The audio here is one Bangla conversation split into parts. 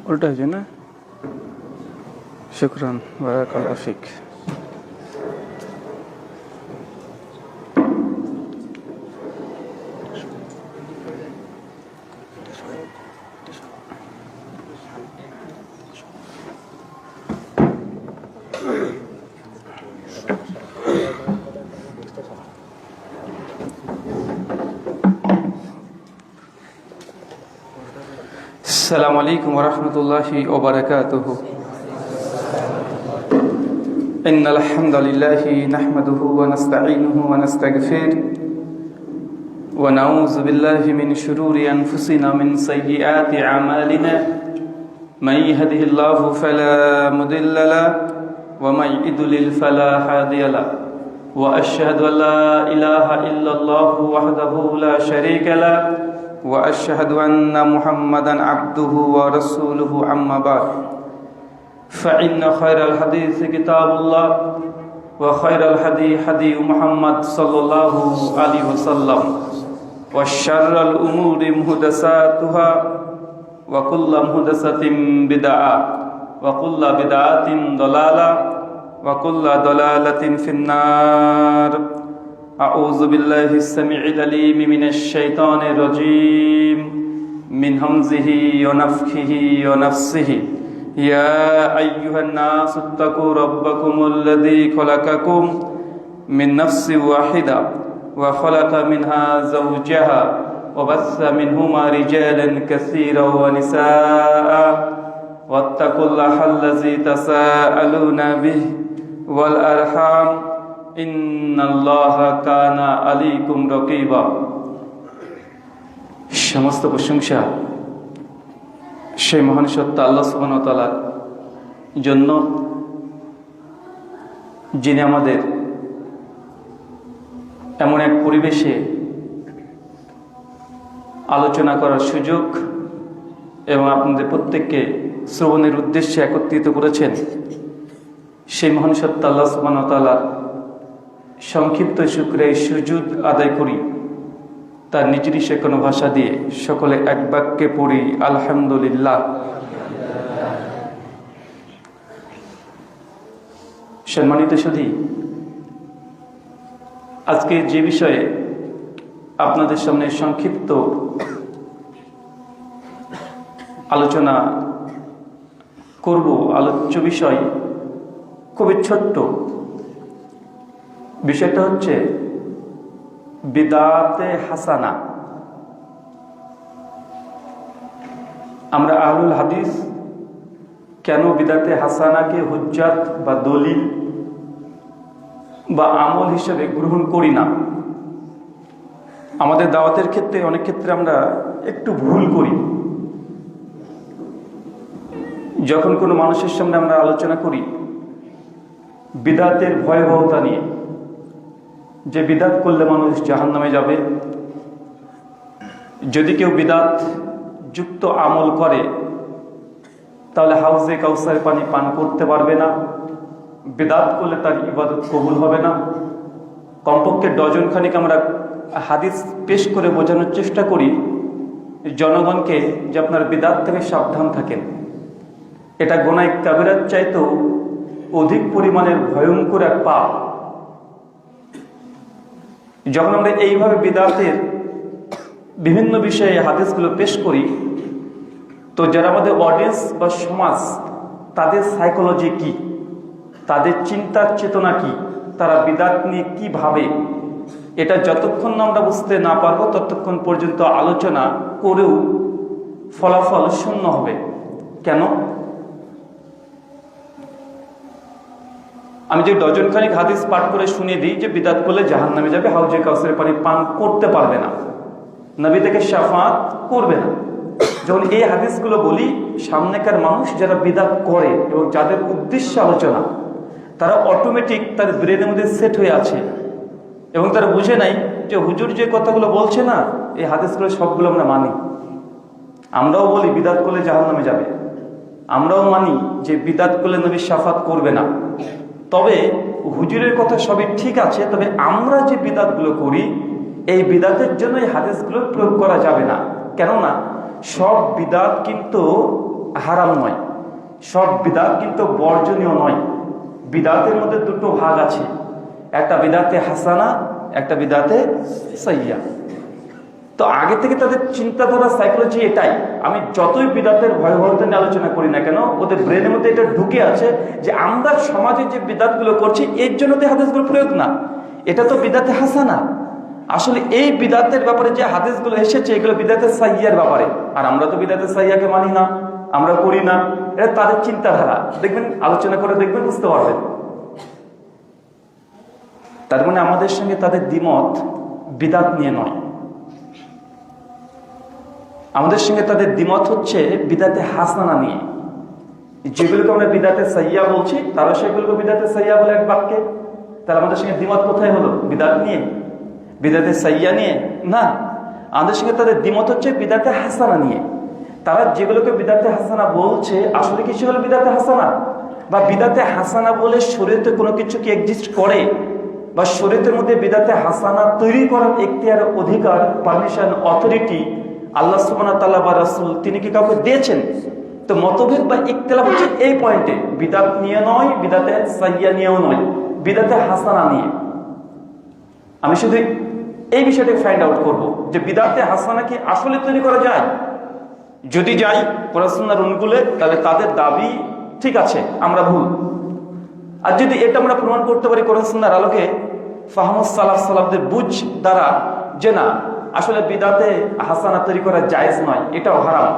উল্টা হয়েছে না? শুকরান, বারাকাল্লাহু ফিক। السلام عليكم ورحمة الله وبركاته. إن الحمد لله نحمده ونستعينه ونستغفره ونعوذ بالله من شرور أنفسنا من سيئات أعمالنا. من يهده الله فلا مضل له ومن يضلل فلا هادي له. وأشهد أن لا إله إلا الله وحده لا شريك له وأشهد أن محمدا عبده ورسوله. أما بعد فإن خير الحديث كتاب الله وخير الهدي هدي محمد صلى الله عليه وسلم وشر الأمور محدثاتها وكل محدثة بدعة وكل بدعة ضلالة وكل ضلالة في النار. أعوذ بالله السميع العليم من الشيطان الرجيم من همزه ونفخه ونفسه. يا أيها الناس اتقوا ربكم الذي خلقكم من نفس واحدة وخلق منها زوجها وبث منهما رجالا كثيرا ونساء واتقوا الله الذي تساءلون به والأرحام ইন্নাল্লাহা কানা আলাইকুম রাকিবা। সমস্ত প্রশংসা সেই মহান সত্তা আল্লাহ সুবহানাহু ওয়া তাআলার জন্য, যিনি আমাদের এমন এক পরিবেশে আলোচনা করার সুযোগ এবং আপনাদের প্রত্যেককে শ্রবণের উদ্দেশ্যে একত্রিত করেছেন। সেই মহান সত্তা আল্লাহ সুবহানাহু ওয়া তাআলার সংক্ষিপ্ত শুকরিয়া সুজুদ আদায় করি। তার নিজের কোনো ভাষা দিয়ে সকলে এক বাক্যে পড়ি আলহামদুলিল্লাহ। সম্মানিত সুধী, আজকে যে বিষয়ে আপনাদের সামনে সংক্ষিপ্ত আলোচনা করব, আলোচ্য বিষয় খুবই ছোট্ট। বিষয়টা হচ্ছে বিদআতে হাসানা। আমরা আহলুল হাদিস কেন বিদআতে হাসানাকে হুজ্জাত বা দলিল বা আমল হিসেবে গ্রহণ করি না? আমাদের দাওয়াতের ক্ষেত্রে অনেক ক্ষেত্রে আমরা একটু ভুল করি। যখন কোনো মানুষের সামনে আমরা আলোচনা করি বিদআতের ভয়াবহতা নিয়ে, যে বিদআত করলে মানুষ জাহান্নামে যাবে, যদি কেউ বিদআত যুক্ত আমল করে তাহলে হাউজে কাউসারের পানি পান করতে পারবে না, বিদআত করলে তার ইবাদত কবুল হবে না। কমপক্ষে ডজন খানিক আমরা হাদিস পেশ করে বোঝানোর চেষ্টা করি জনগণকে যে আপনার বিদআত থেকে সাবধান থাকেন। এটা গুনাহ কাবিরার চাইতেও অধিক পরিমাণের ভয়ঙ্কর এক পাপ। যখন আমরা এইভাবে বিদআতের বিভিন্ন বিষয়ে হাদিসগুলো পেশ করি, তো যারা আমাদের অডিয়েন্স বা সমাজ, তাদের সাইকোলজি কি, তাদের চিন্তার চেতনা কি, তারা বিদআত নিয়ে কি ভাবে, এটা যতক্ষণ না আমরা বুঝতে না পারবো ততক্ষণ পর্যন্ত আলোচনা করেও ফলাফল শূন্য হবে। কেন? আমি যে ডজন খানিক হাদিস পাঠ করে শুনিয়ে দিই যে বিদআত করলে জাহান্নামে যাবে, হাউজে কাউসারের পানি পান করতে পারবে না, নবী থেকে শাফাআত করবে না, যখন এই হাদিসগুলো বলি, সামনেকার মানুষ যারা বিদআত করে এবং যাদের উদ্দেশ্যে আলোচনা, তারা অটোমেটিক তার ব্রেনের মধ্যে সেট হয়ে আছে এবং তারা বুঝে নাই যে হুজুর যে কথাগুলো বলছে না, এই হাদিসগুলো সবগুলো আমরা মানি। আমরাও বলি বিদআত করলে জাহান্নামে যাবে, আমরাও মানি যে বিদআত করলে নবী শাফাআত করবে না। তবে হুজুরের কথা সবই ঠিক আছে, তবে আমরা যে বিদআতগুলো করি এই বিদাতের জন্য এই হাদিসগুলো প্রয়োগ করা যাবে না। কেননা সব বিদাত কিন্তু হারাম নয়, সব বিদাত কিন্তু বর্জনীয় নয়। বিদাতের মধ্যে দুটো ভাগ আছে, একটা বিদাতে হাসানা, একটা বিদাতে সাইয়্যা। তো আগে থেকে তাদের চিন্তাধারা, সাইকোলজি এটাই। আমি যতই বিদাতের ভয়াবহতা নিয়ে আলোচনা করি না কেন, ওদের ব্রেনের মধ্যে এটা ঢুকে আছে যে আমরা সমাজে যে বিদাতগুলো করছি এর জন্য তো হাদিসগুলো প্রয়োগ না, এটা তো বিদাতে হাসানা। আসলে এই বিদাতের ব্যাপারে যে হাদিসগুলো এসেছে এগুলো বিদাতে সাইয়্যার ব্যাপারে, আর আমরা তো বিদাতে সাইয়্যাকে মানি না, আমরা করি না। এটা তাদের চিন্তাধারা। দেখবেন, আলোচনা করে দেখবেন, বুঝতে পারবেন। তার মানে আমাদের সঙ্গে তাদের দ্বিমত বিদাত নিয়ে নয়, আমাদের সঙ্গে তাদের দ্বিমত হচ্ছে বিদাতে হাসানা নিয়ে। যেগুলোকে আমরা বিদাতে সাইয়্যা বলছি তারা সেগুলোকে বিদাতে সাইয়্যা বলে এক বাক্যে। তাহলে আমাদের সঙ্গে দ্বিমত কোথায় হলো? বিদাত নিয়ে, বিদাতে সাইয়্যা নিয়ে না। আমাদের সঙ্গে তাদের দ্বিমত হচ্ছে বিদাতে হাসানা নিয়ে। তারা যেগুলোকে বিদাতে হাসানা বলছে আসলে কি সেগুলো বিদাতে হাসানা? বা বিদাতে হাসানা বলে শরীয়তে কোনো কিছু কি এক্সিস্ট করে? বা শরীয়তের মধ্যে বিদাতে হাসানা তৈরি করার এখতিয়ার, অধিকার, পারমিশন, অথরিটি আল্লাহ সুবহানাহু ওয়া তাআলা বা রাসূল তিনি কি কাউকে দিয়েছেন? তো মতভেদ বা ইখতিলাফ হচ্ছে এই পয়েন্টে, বিদাত নিয়ে নয়, বিদাতে সাইয়্যা নিয়েও নয়, বিদাতে হাসানা নিয়ে। আমি শুধু এই বিষয়টা ফাইন্ড আউট করব যে বিদাতে হাসানা কি আসলে তৈরি করা যায়। যদি যাই কোরআন সুন্নাহর অনুকূলে, তাহলে তাদের দাবি ঠিক আছে, আমরা ভুল। আর যদি এটা আমরা প্রমাণ করতে পারি কোরআন সুন্নাহর আলোকে, ফাহমুস সালাফ সালাফদের বুঝ দ্বারা, যে না আসলে বিদাতে হাসানা তৈরি করা জায়েজ নয়, এটাও হারাম,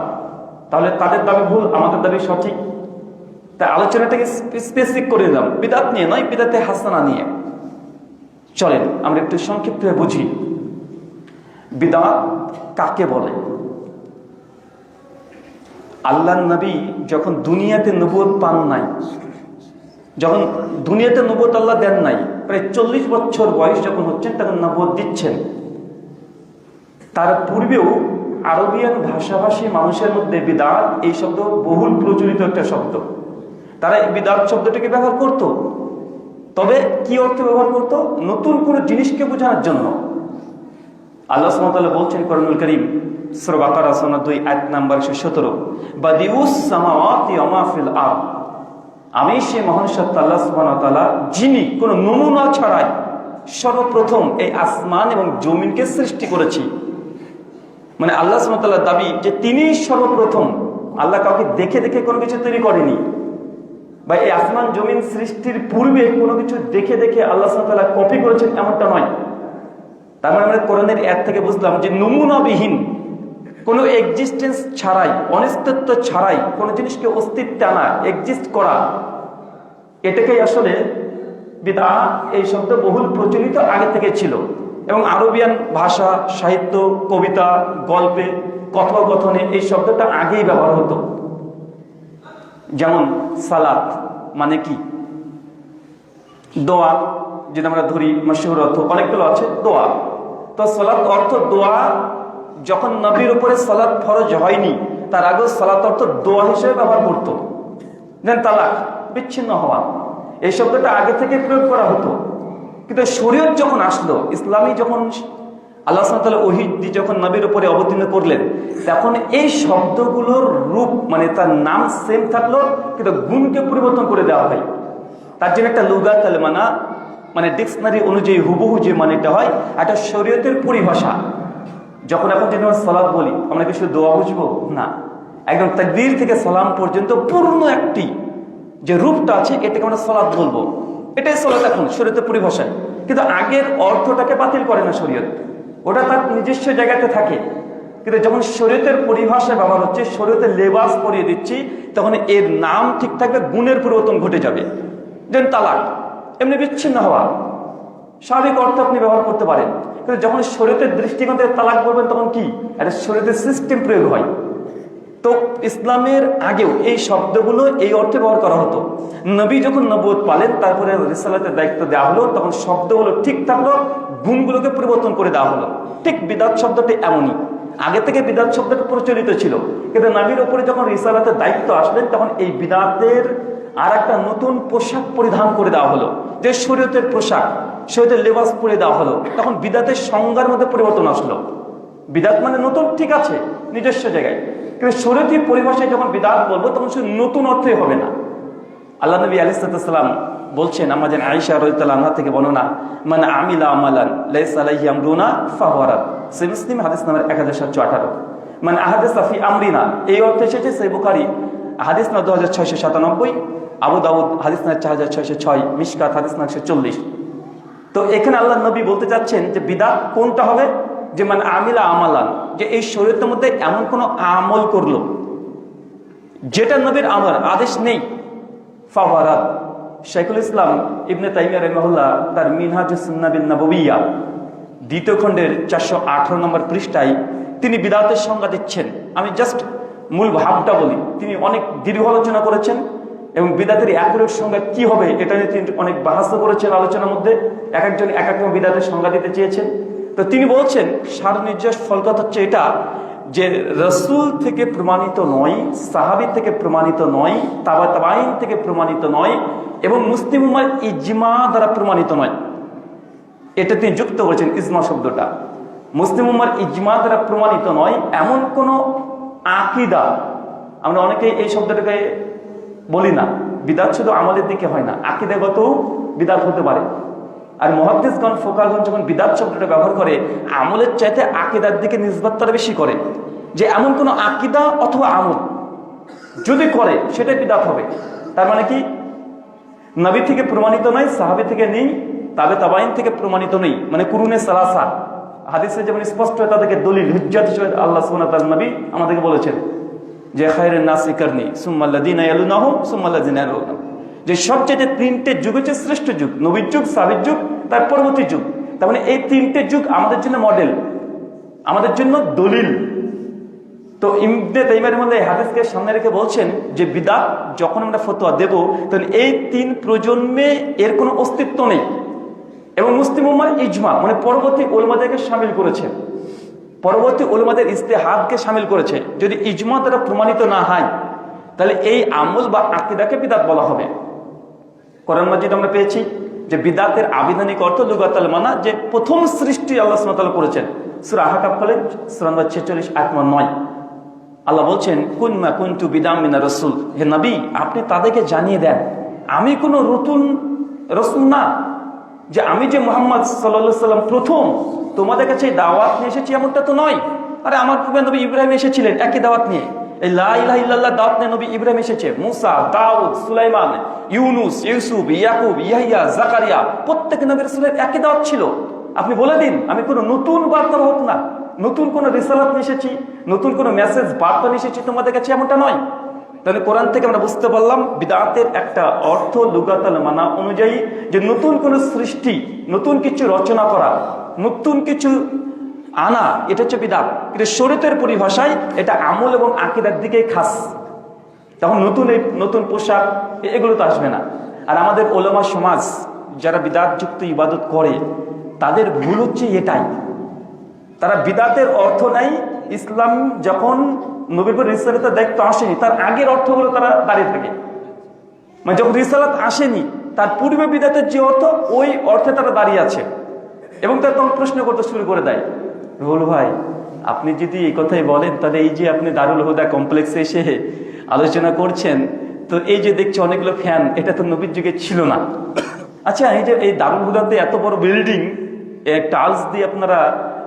তাহলে তাদের দাবি ভুল, আমাদের দাবি সঠিক। তাই আলোচনাটাকে স্পেসিফিক করে দিলাম, বিদাত নিয়ে নয়, বিদাতে হাসানা নিয়ে। চলেন আমরা একটু সংক্ষিপ্ত বুঝি বিদাত কাকে বলে। আল্লাহর নবী যখন দুনিয়াতে নবুয়ত পান নাই, যখন দুনিয়াতে নবুয়ত আল্লাহ দেন নাই, প্রায় 40 বছর বয়স যখন হচ্ছেন তখন নবুয়ত দিচ্ছেন। তার পূর্বেও আরবিয়ান ভাষাভাষী মানুষের মধ্যে বিদাত এই শব্দ বহুল প্রচলিত একটা শব্দ। তারা এই বিদাত শব্দটাকে ব্যবহার করত, তবে কি অর্থে ব্যবহার করত? নতুন কোনো জিনিসকে বোঝানোর জন্য। আল্লাহ সুবহানাহু ওয়া তাআলা বলছেন কোরআনুল কারীম সূরা বাকারা 2 আয়াত নাম্বার 117, বাদিউস সামাওয়াতি ওয়া মা ফিল আরদ। আমি সেই মহান সত্তা আল্লাহ সুবহানাহু ওয়া তাআলা, যিনি কোনো নমুনা ছাড়াই সর্বপ্রথম এই আসমান এবং জমিনকে সৃষ্টি করেছি। মানে আল্লাহ সুবহানাহু ওয়া তাআলার দাবি যে তিনি সর্বপ্রথম। আল্লাহ কাউকে দেখে দেখে কোনো কিছু তৈরি করেনি, বা এই আসমান জমিন সৃষ্টির পূর্বে কোনো কিছু দেখে দেখে আল্লাহ সুবহানাহু ওয়া তাআলা কপি করেছেন, এমনটা নয়। তার মানে আমরা কোরআনের এক থেকে বুঝলাম যে নমুনাবিহীন, কোনো এক্সিস্টেন্স ছাড়াই, অস্তিত্ব ছাড়াই কোনো জিনিসকে অস্তিত্বে আনা, এক্সিস্ট করা, এটাকেই আসলে বিদআত এই শব্দ বহুল প্রচলিত আগে থেকে ছিল। এবং আরবিয়ান ভাষা, সাহিত্য, কবিতা, গল্পে, কথোপকথনে এই শব্দটা আগেই ব্যবহার হতো। যেমন সালাত মানে কি? দোয়া, যেটা আমরা ধরি মাশহুর অর্থ, অনেকগুলো আছে দোয়া। তো সালাত অর্থ দোয়া। যখন নবীর উপরে সালাত ফরজ হয়নি তার আগেও সালাত অর্থ দোয়া হিসেবে ব্যবহার করতো। যেন তালাক, বিচ্ছিন্ন হওয়া, এই শব্দটা আগে থেকে প্রয়োগ করা হতো। কিন্তু শরীয়ত যখন আসলো, ইসলামী যখন আল্লাহ সুবহানাহু ওয়া তাআলা ওহী যখন নবীর উপরে অবতীর্ণ করলেন, তখন এই শব্দগুলোর রূপ, মানে তার নাম সেম থাকলো কিন্তু গুণকে পরিবর্তন করে দেওয়া হয়। তার জন্য একটা লুগাত আল মানা, মানে ডিকশনারি অনুযায়ী হুবহু যে মানেটা হয়, একটা শরীয়তের পরিভাষা। যখন এখন যদি আমরা সালাত বলি, আমরা কি শুধু দোয়া বুঝবো? না, একদম তাকবীর থেকে সালাম পর্যন্ত পূর্ণ একটি যে রূপটা আছে এটাকে আমরা সালাত বলবো। এটাই সালাত এখন শরীয়তের পরিভাষায়। কিন্তু আগের অর্থটাকে বাতিল করে না শরীয়ত, ওটা তার নিজস্ব জায়গাতে থাকে। কিন্তু যখন শরীয়তের পরিভাষায় ব্যবহার হচ্ছে, শরীয়তের লেবাস পরিয়ে দিচ্ছি, তখন এর নাম ঠিক থাকবে, গুণের পরিবর্তন ঘটে যাবে। যেন তালাক, এমনি বিচ্ছিন্ন হওয়া, স্বাভাবিক অর্থ আপনি ব্যবহার করতে পারেন। কিন্তু যখন শরীয়তের দৃষ্টিকোণ থেকে তালাক বলবেন তখন কি একটা শরীয়তের সিস্টেম প্রয়োগ হয়। তো ইসলামের আগেও এই শব্দগুলো এই অর্থে ব্যবহার করা হতো। নবী যখন নবুয়ত পালেন, তারপরে রিসালাতের দায়িত্ব দেওয়া হলো, তখন শব্দগুলো ঠিক থাকলো, গুণগুলোকে পরিবর্তন করে দেওয়া হলো। ঠিক বিদাত শব্দটি এমনই, আগে থেকে বিদাত শব্দটি প্রচলিত ছিল, কিন্তু নবীর উপরে যখন রিসালাতের দায়িত্ব আসলেন তখন এই বিদাতের আর একটা নতুন পোশাক পরিধান করে দেওয়া হলো, যে শরীয়তের পোশাক, শরীয়তের লেবাস পরে দেওয়া হলো, তখন বিদাতের সংজ্ঞার মধ্যে পরিবর্তন আসলো। বিদাত মানে নতুন, ঠিক আছে, নিজস্ব জায়গায়, কিন্তু শরীয়তি পরিভাষায় যখন বিদাত বলবো তখন শুধু নতুন অর্থই হবে না। আল্লাহ নবী আলাইহিস সালাম বলছেন, আমাদের আয়েশা রাদিয়াল্লাহু আনহা থেকে বর্ণনা, মান আমিলা আমালান লাইসা আলাইহি আমরুনা ফাহুয়া রাদ, সহিহ মুসলিম হাদিস নাম্বার 1718। মানে আহাদাসা ফি আমরিনা, এই অর্থে এসেছে সহিহ বুখারী হাদিস নাম্বার 2697, আবু দাউদ হাদিস নাম্বার 4606, মিশকাত হাদিস নাম্বার 140। তো এখানে আল্লাহ নবী বলতে চাচ্ছেন যে বিদআত কোনটা হবে, যে মানে আমিলা আমালান, যে এই শরীয়তের মধ্যে এমন কোন আমল করলো যেটা নবীর আমল আদেশ নেই, ফাহুয়া রাদ। শাইখুল ইসলাম ইবনে তাইমিয়া রাহিমাহুল্লাহ তার মিনহাজুস সুন্নাহ বিন নববিয়্যা দ্বিতীয় খণ্ডের 418 নম্বর পৃষ্ঠায় তিনি বিদআতের সংজ্ঞা দিচ্ছেন। আমি জাস্ট মূল ভাবটা বলি, তিনি অনেক দীর্ঘ আলোচনা করেছেন এবং বিদআতের অ্যাকুরেট সংজ্ঞা কি হবে এটা নিয়ে তিনি অনেক বাহাস করেছেন আলোচনার মধ্যে, এক একজন এক এক রকম বিদআতের সংজ্ঞা দিতে চেয়েছেন। তো তিনি বলছেন সার নির্যাস ফলকত হচ্ছে এটা, যে রসুল থেকে প্রমাণিত নয়, সাহাবী থেকে প্রমাণিত নয়, তাবা তাবাইন থেকে প্রমাণিত নয়, এবং মুসলিম উম্মার ইজমা দ্বারা প্রমাণিত নয়। এটা তিনি যুক্ত করেছেন ইজমা শব্দটা। মুসলিম উম্মার ইজমা দ্বারা প্রমাণিত নয় এমন কোন আকীদা, আমরা অনেকেই এই শব্দটাকে বলি না, বিদআত শুধু আমলের দিকে হয় না, আকীদাগত বিদআত হতে পারে। আর মুহাদ্দিসগণ ফোকাহগণ যখন বিদআত শব্দটা ব্যবহার করে আমলের চাইতে আকীদার দিকে নিসবত তারা বেশি করে, যে এমন কোন আকীদা অথবা আমল যদি করে সেটাই বিদআত হবে। তার মানে কি, নবী থেকে প্রমাণিত নয়, সাহাবী থেকে নেই, তাবে তাবাইন থেকে প্রমাণিত নেই, মানে কুরুনে সালাসা হাদিসে যেমন স্পষ্ট হয় তাদেরকে দলিল হুজ্জাত হিসেবে আল্লাহ সুবহানাহু ওয়া তাআলা নবী আমাদেরকে বলেছেন যে খায়রুন নাসি কারনি সুম্মা আল্লাযিনা ইয়ালুনাহুম সুম্মা আল্লাযিনা ইয়ালুনাহুম, যে সবচেয়ে তিনটে যুগ হচ্ছে শ্রেষ্ঠ যুগ, নবীর যুগ, সাহাবীর যুগ, তার পরবর্তী যুগ। তার মানে এই তিনটে যুগ আমাদের জন্য মডেল, আমাদের জন্য দলিল। তো ইবনে তাইমিয়ার মধ্যে হাদিসকে সামনে রেখে বলছেন যে বিদআত যখন আমরা ফতোয়া দেব তখন এই তিন প্রজন্মে এর কোনো অস্তিত্ব নেই, এবং মুসলিম উম্মার ইজমা মানে পরবর্তী উলামাদেরকে শামিল করেছে, পরবর্তী উলামাদের ইজতিহাদকে শামিল করেছে। যদি ইজমা দ্বারা প্রমাণিত না হয় তাহলে এই আমল বা আকীদাকে বিদআত বলা হবে। কোরআন মাজিদ আমরা পেয়েছি যে বিদআতের আবিধানিক অর্থ লুগাতাল মানা, যে প্রথম সৃষ্টি আল্লাহ সুবহানাহু ওয়া তাআলা করেছেন। সূরা আহকাফ খোলেন, সূরা নম্বর 46 আয়াত নম্বর 9। আল্লাহ বলছেন কুন মা কুনতু বিদাম মিনার রাসূল, হে নবী আপনি তাদেরকে জানিয়ে দেন আমি কোনো নতুন রাসূল না, যে আমি যে মুহাম্মদ সাল্লাল্লাহু আলাইহি সাল্লাম প্রথম তোমাদের কাছে দাওয়াত নিয়ে এসেছি এমনটা তো নয়। আরে আমার পূর্বে নবী ইব্রাহিম এসেছিলেন একই দাওয়াত নিয়ে, এই লা ইলাহা ইল্লাল্লাহ দাওয়াত নিয়ে নবী ইব্রাহিম এসেছে, মুসা, দাউদ, সুলাইমান, ইউনুস, ইউসুফ, ইয়াকুব, ইয়াহইয়া, জাকারিয়া, প্রত্যেক নবী রাসূলের একই দাওয়াত ছিল। আপনি বলে দিন আমি কোনো নতুন বার্তাবাহক না, নতুন কোন রিসালাত নিয়ে এসেছি, নতুন কোন মেসেজ বার্তা নিয়ে এসেছি তোমাদের কাছে, এমনটা নয়। তাহলে কোরআন থেকে আমরা বুঝতে পারলাম বিদআতের একটা অর্থ লুগাতাল মানা অনুযায়ী যে নতুন কোন সৃষ্টি, নতুন কিছু রচনা করা, নতুন কিছু আনা, এটা হচ্ছে বিদআত। কিন্তু শরীয়তের পরিভাষায় এটা আমল এবং আকীদার দিকেই খাস। তখন নতুন পোশাক এগুলো তো আসবে না। আর আমাদের ওলামা সমাজ যারা বিদআত যুক্ত ইবাদত করে তাদের ভুল হচ্ছে এটাই, তারা বিদআতের অর্থ নাই ইসলাম যখন নবীর পর রিসালাতের দায়িত্ব আসেনি তার আগের অর্থগুলো তারা দাঁড়িয়ে থাকে, মানে যখন রিসালাত আসেনি তার পূর্বে বিদআতের যে অর্থ ওই অর্থে তারা দাঁড়িয়ে আছে, এবং তারা তখন প্রশ্ন করতে শুরু করে দেয়, রুহুল ভাই আপনি যদি এই কথাই বলেন তাহলে এই যে আপনি দারুল হুদা কমপ্লেক্সে এসে আলোচনা করছেন, তো এই যে দেখছি অনেকগুলো ফ্যান, এটা তো নবীর যুগে ছিল না। আচ্ছা এই যে এই দারুল হুদাতে এত বড় বিল্ডিং টাইলস দিয়ে আপনারা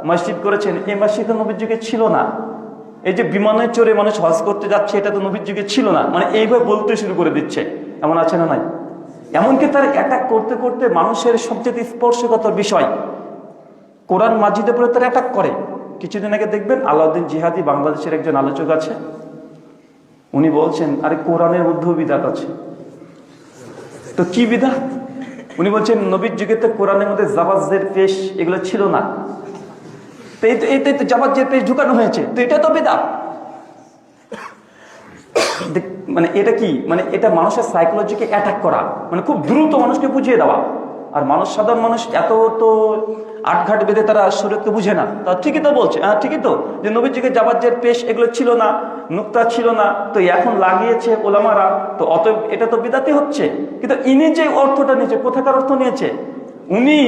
মসজিদ করেছেন, এই মসজিদ তো নবীর যুগে ছিল না। এই যে বিমানে চড়ে মানুষ হজ করতে যাচ্ছে, এটা তো নবীর যুগে ছিল না। মানে এইভাবে বলতে শুরু করে দিচ্ছে, এমন আছে না নাই? এমনকি তার অ্যাটাক করতে করতে মানুষের সবচেয়ে স্পর্শকাতর বিষয় কোরআন মাজিদের উপরে তারা অ্যাটাক করে। কিছুদিন আগে দেখবেন আলাউদ্দিন জিহাদি বাংলাদেশের একজন আলোচক আছে, উনি বলছেন আরে কোরআনের মধ্যেও বিদআত আছে। তো কি বিদআত? উনি বলছেন নবীর যুগে তো কোরআনের মধ্যে জাবাজের পেশ এগুলো ছিল না, তো এইটাই তো জাবাজের পেশ ঢুকানো হয়েছে, তো এটা তো বিদআত। মানে এটা কি, মানে এটা মানুষের সাইকোলজিকে অ্যাটাক করা, মানে খুব দ্রুত মানুষকে বুঝিয়ে দেওয়া আর সাধারণ মানুষ এত তো আটঘাট বেঁধে তারা শরীয়তকে বুঝে না। তা ঠিকই তো বলছে, হ্যাঁ ঠিকই তো, যে নবীর যুগে জাবাজ্জের পেশ এগুলো ছিল না, নুক্তা ছিল না, তো এখন লাগিয়েছে ওলামারা, তো অতএব এটা তো বিদাতি হচ্ছে। কিন্তু ইনি যে অর্থটা নিয়েছে, কোথাকার অর্থ নিয়েছে? উনি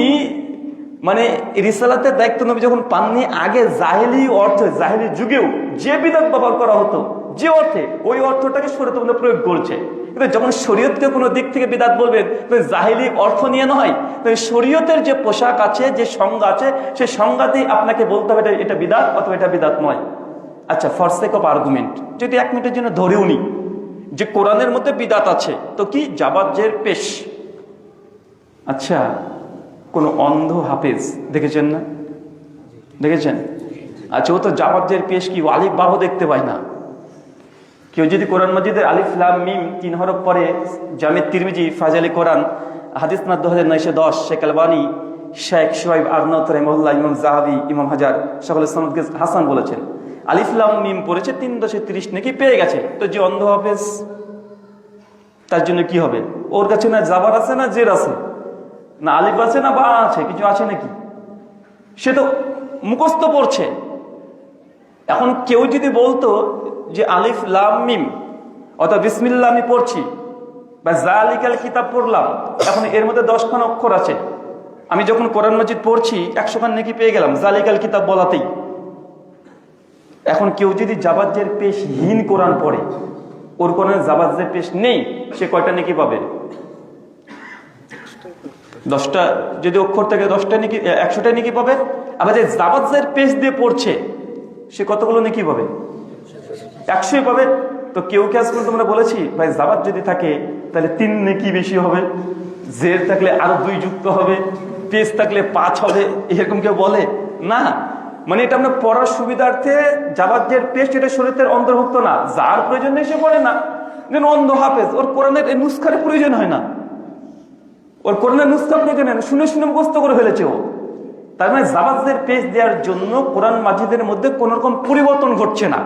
মানে রিসালাতের দায়িত্ব নবী যখন পাননি, আগে জাহেলি অর্থে, জাহেলি যুগেও যে বিদাত ব্যবহার করা হতো যে অর্থে, ওই অর্থটাকে শরীয়তের মধ্যে প্রয়োগ করছে। কিন্তু যখন শরীয়তকে কোনো দিক থেকে বিদাত বলবেন, জাহেলি অর্থ নিয়ে নয়, তো শরীয়তের যে পোশাক আছে, যে সংজ্ঞা আছে, সেই সংজ্ঞাতেই আপনাকে বলতে হবে এটা বিদাত অথবা এটা বিদাত নয়। আচ্ছা, ফর সেক অফ আর্গুমেন্ট যদি 1 মিনিটের জন্য ধরেও নি যে কোরআনের মধ্যে বিদাত আছে, তো কি জাবাজ্জের পেশ? আচ্ছা, কোন অন্ধ হাফেজ দেখেছেন না? দেখেছেন? আচ্ছা, ও তো জাবাজ্জের পেশ কি আলিফ বাহ দেখতে পায় না। কেউ যদি কোরআন মাজিদের আলিফ লাম মিম 3 হরফ পরে, জামে তিরমিজি, ফাজালে কোরআন, হাদিস না 2910, শেখ আলবানী, শেখ শোয়েব আরনাউত রহিমাহুল্লাহ, ইমাম জাহাবি, ইমাম হাজার সকলের সনদকে হাসান বলেছেন, আলিফ লাম মিম পড়েছে 3.30 নাকি পেয়ে গেছে। তো যে অন্ধ হাফেজ, তার জন্য কি হবে? ওর কাছে না জাবার আছে না জের আছে, না আলিফ আছে না বা আছে, কিছু আছে নাকি? সে তো মুখস্থ পড়ছে। এখন কেউ যদি বলতো যে আলিফ লাম মিম অথবা বিসমিল্লাহ আমি পড়ছি, বা জালিকাল কিতাব পড়লাম, এখন এর মধ্যে 10খান অক্ষর আছে, আমি যখন কোরআন মাজিদ পড়ছি 100 খান নাকি পেয়ে গেলাম জালিকাল কিতাব বলাতেই। এখন কেউ যদি জাবাজ্জের পেশ হীন কোরআন পড়ে, ওর কোরআনে জাবাজ্জের পেশ নেই, সে কয়টা নাকি পাবে? 10টা যদি অক্ষর থেকে 10টা নাকি 100টা নাকি পাবে। আবার যে জাবাজ্জের পেশ দিয়ে পড়ছে, সে কতগুলো নাকি পাবে? 100ই পাবে। তো কেউ কি আজকাল তোমরা বলেছি ভাই জাবাত যদি থাকে তাহলে 3 নাকি বেশি হবে, জের থাকলে আরো 2 যুক্ত হবে, পেশ থাকলে 5 হবে, এরকম কেউ বলে না। মানে এটা আমরা পড়ার সুবিধার্থে জাবাজ্জের পেশ, এটা শরীয়তের অন্তর্ভুক্ত না। যার প্রয়োজন নেই সে পড়ে না। যেন অন্ধ হাফেজ, ওর কোরআনের নুসখার প্রয়োজন হয় না, ওর কোরআনের নুসখা প্রয়োজন হয় না, শুনে শুনে মুখস্থ করে ফেলেছে ও। তার মানে জাবাজ্জের পেশ দেওয়ার জন্য কোরআন মাজিদের মধ্যে কোন রকম পরিবর্তন ঘটছে না।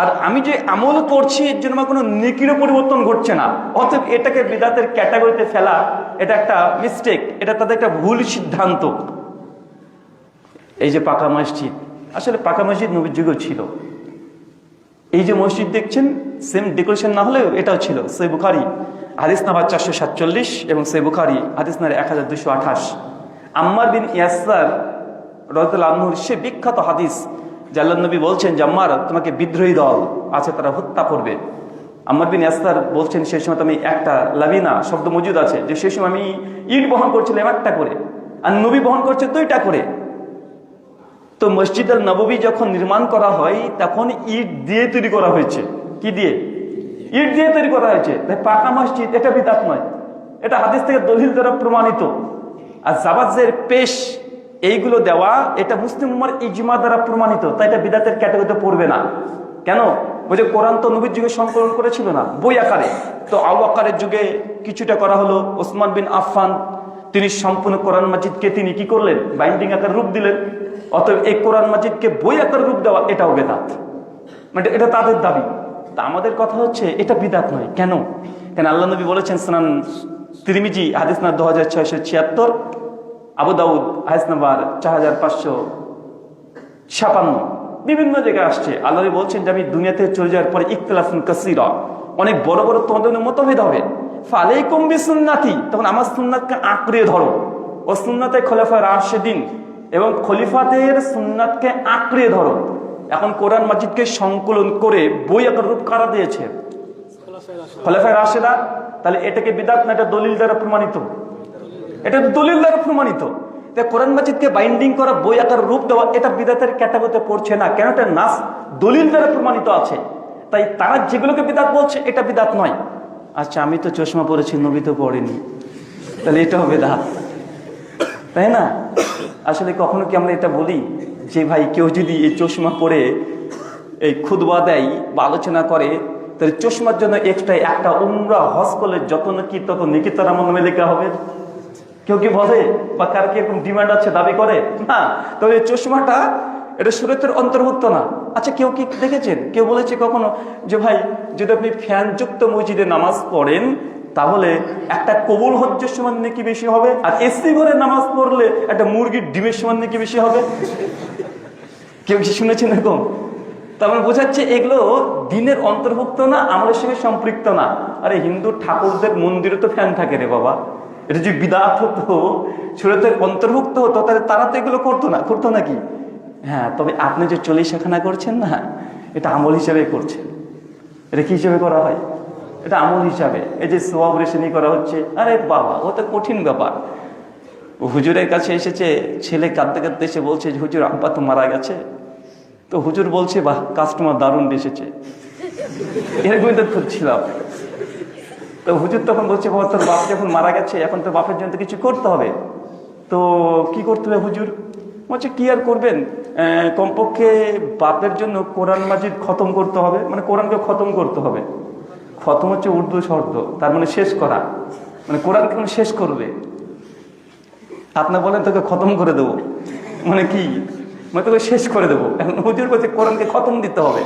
আর আমি যে আমল করছি এর জন্য আমার কোনো নেকিরও পরিবর্তন ঘটছে না। অতএব এটাকে বিদাতের ক্যাটাগরিতে ফেলা, এটা একটা মিস্টেক, এটা তাদের একটা ভুল সিদ্ধান্ত। এই যে পাকা মসজিদ, আসলে পাকা মসজিদ নবীর যুগেও ছিল। এই যে মসজিদ দেখছেন, সেম ডেকোরেশন না হলেও এটাও ছিল। সহিহ বুখারী হাদিস নাম্বার 447 এবং সহিহ বুখারী হাদিস নাম্বার 1228। আম্মার বিন ইয়াসার রাদিয়াল্লাহু আনহুর সে বিখ্যাত হাদিস, যে আল্লাহর নবী বলছেন যে আম্মার, তোমাকে বিদ্রোহী দল আছে, তারা হত্যা করবে। আম্মার বিন ইয়াসার বলছেন, সেই সময় আমি একটা লাবিনা শব্দ মজুদ আছে, যে সেই সময় আমি ইট বহন করছিলাম 1টা করে, আর নবী বহন করছে 2টা করে। তো মসজিদ আল নববী যখন নির্মাণ করা হয়, তখন ইট দিয়ে তৈরি করা হয়েছে। কি দিয়ে? ইট দিয়ে তৈরি করা হয়েছে। তাই পাকা মসজিদ, এটা বিদাত নয়, এটা হাদিস থেকে দলিল দ্বারা প্রমাণিত। আর জাবাজ্জের পেশ এইগুলো দেওয়া, এটা মুসলিম উম্মার ইজমা দ্বারা প্রমাণিত। তাই এটা বিদাতের ক্যাটাগরিতে পড়বে না। কেন? ওই যে কোরআন তো নবীর যুগে সংকলন করেছিল না, বই আকারে। তো আবু বকরের যুগে কিছুটা করা হলো, ওসমান বিন আফফান তিনি সম্পূর্ণ কোরআন মাজিদকে তিনি কি করলেন? বাইন্ডিং আকার রূপ দিলেন। অতএব এই কোরআন মাজিদকে বই আকার রূপ দেওয়া, এটাও বেদাত। মানে এটা তাদের দাবি। তা আমাদের কথা হচ্ছে এটা বিদাত নয়। কেন? কেন আল্লাহ নবী বলেছেন, সুনান তিরমিজি হাদিস নাম্বার 2676, আবু দাউদ হাদিস নাম্বার 4556, বিভিন্ন জায়গায় আসছে। আল্লাহ বলছেন যে আমি দুনিয়াতে চলে যাওয়ার পরে ইখতিলাফুন কাসীরা, অনেক বড় বড় তোমাদের মতভেদ হবে। ফালাইকুম বিসুন্নতি, তখন আমার সুন্নাতকে আঁকড়ে ধরো। ও সুন্নাতে খলিফা রাশিদিন, এবং খলিফাদের সুন্নাতকে আঁকড়ে ধরো। এখন কোরআন মাজিদকে সংকলন করে বই আকার রূপ কারা দিয়েছে? খলিফা রাশিদা। তাহলে এটাকে বিদাত না, এটা দলিল দ্বারা প্রমাণিত? এটা দলিল দ্বারা প্রমাণিত। তাই কোরআন মাজিদকে বাইন্ডিং করা, বই আকার রূপ দেওয়া, এটা বিদাতের ক্যাটাগরিতে পড়ছে না। কেন? এটা নাস দলিল দ্বারা প্রমাণিত আছে। তাই তারা যেগুলোকে বিদাত বলছে, এটা বিদাত নয়। আচ্ছা, আমি তো চশমা পরেছি, নবী তো পড়েনি, তাহলে এটাও বিদাত, তাই না? আসলে কখনো কি আমরা এটা বলি যে ভাই কেউ যদি এই চশমা পরে এই খুতবা দেয় বা আলোচনা করে, তাহলে চশমার জন্য এক্সট্রা একটা উমরা হজ করলে যত নাকি তত নেকি তার আমার নামে লেখা হবে? কেউ কি বলে? বা কার কি এরকম ডিমান্ড আছে, দাবি করে? না। তবে এই চশমাটা এটা শরীয়তের অন্তর্ভুক্ত না। আচ্ছা, কেউ কি দেখেছেন, কেউ বলেছে কখনো যে ভাই যদি আপনি ফ্যানযুক্ত মসজিদে নামাজ পড়েন তাহলে একটা কবুল হজ্জের সমান নাকি বেশি হবে, আর এসি ঘরে নামাজ পড়লে একটা মুরগির ডিমের সমান নাকি বেশি হবে? কেউ কি শুনেছেন এরকম? তার মানে বোঝাচ্ছে এগুলো দিনের অন্তর্ভুক্ত না, আমলের সঙ্গে সম্পৃক্ত না। আরে হিন্দু ঠাকুরদের মন্দিরে তো ফ্যান থাকে রে বাবা, এটা যদি বিদআত হতো, শরীয়তের অন্তর্ভুক্ত হতো, তাহলে তারা তো এগুলো করতো নাকি? হ্যাঁ, তবে আপনি যে 40 খানা করছেন না, এটা আমল হিসাবে করছেন। এটা কি হিসাবে করা হয়? এটা আমল হিসাবে। এই যে সোয়াব রেশনি করা হচ্ছে, আরে বাবা ও তো কঠিন ব্যাপার। হুজুরের কাছে এসেছে ছেলে, কাঁদতে কাঁদতে এসে বলছে যে হুজুর আব্বা তো মারা গেছে। তো হুজুর বলছে বাহ, কাস্টমার দারুণ এসেছে, এরকমই তো করছিলাম। তো হুজুর তখন বলছে বাবা তোর বাপ যখন মারা গেছে, এখন তো বাপের জন্য কিছু করতে হবে। তো কি করতে হবে হুজুর? বলছে কি আর করবেন, কমপক্ষে বাপের জন্য কোরআন মাজিদ খতম করতে হবে, মানে কোরআনকে খতম করতে হবে। খতম হচ্ছে উর্দু শব্দ, তার মানে শেষ করা, মানে কোরআনকে শেষ করবে। আপনি বলেন তোকে খতম করে দেবো, মানে কি, মানে তোকে শেষ করে দেবো। এখন হুজুর বলছে কোরআনকে খতম দিতে হবে।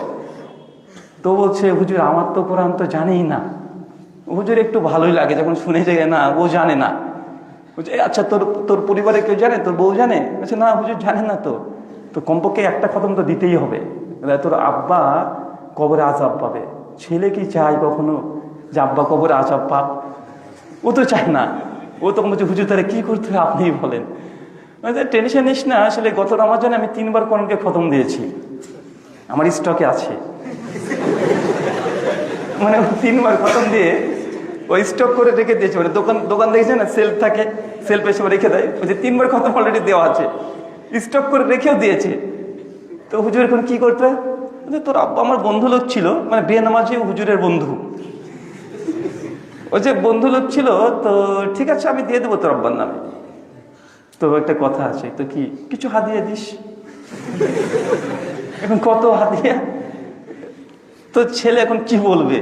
তো বলছে হুজুর আমার তো কোরআন তো জানেই না। হুজুর একটু ভালোই লাগে যখন শুনে যায় না ও জানে না। বলছে আচ্ছা তোর পরিবারে কেউ জানে, তোর বউ জানে? বলছে না হুজুর জানে না। তো কমপক্ষে একটা খতম তো দিতেই হবে, তোর আব্বা কবরে আযাব পাবে। ছেলে কি চায় কখনো যে আব্বা কবরে আযাব পাক? ও তো চায় না। ও তখন বলছে হুজুর তাহলে কি করতে হবে আপনিই বলেন। টেনশন নিস না, আসলে গত রমজানে আমি 3বার কোরআনকে খতম দিয়েছি, আমার স্টকে আছে। মানে 3বার খতম দিয়ে ওই স্টক করে রেখে দিয়েছে। মানে দোকান দেখেছে না, সেলফ থাকে, সেলফে সব রেখে দেয়, ওই যে 3বার খতম অলরেডি দেওয়া আছে, স্টক করে রেখেও দিয়েছে। তো হুজুর এখন কি করতে? তোর আব্বা আমার বন্ধু লোক ছিল, মানে বেনামাজি হুজুরের বন্ধু, ওই যে বন্ধু লোক ছিল। তো ঠিক আছে আমি দিয়ে দেবো তোর আব্বার নামে। তো একটা কথা আছে, তো কি কিছু হাদিয়া দিস। এখন কত হাদিয়া? তো ছেলে এখন কি বলবে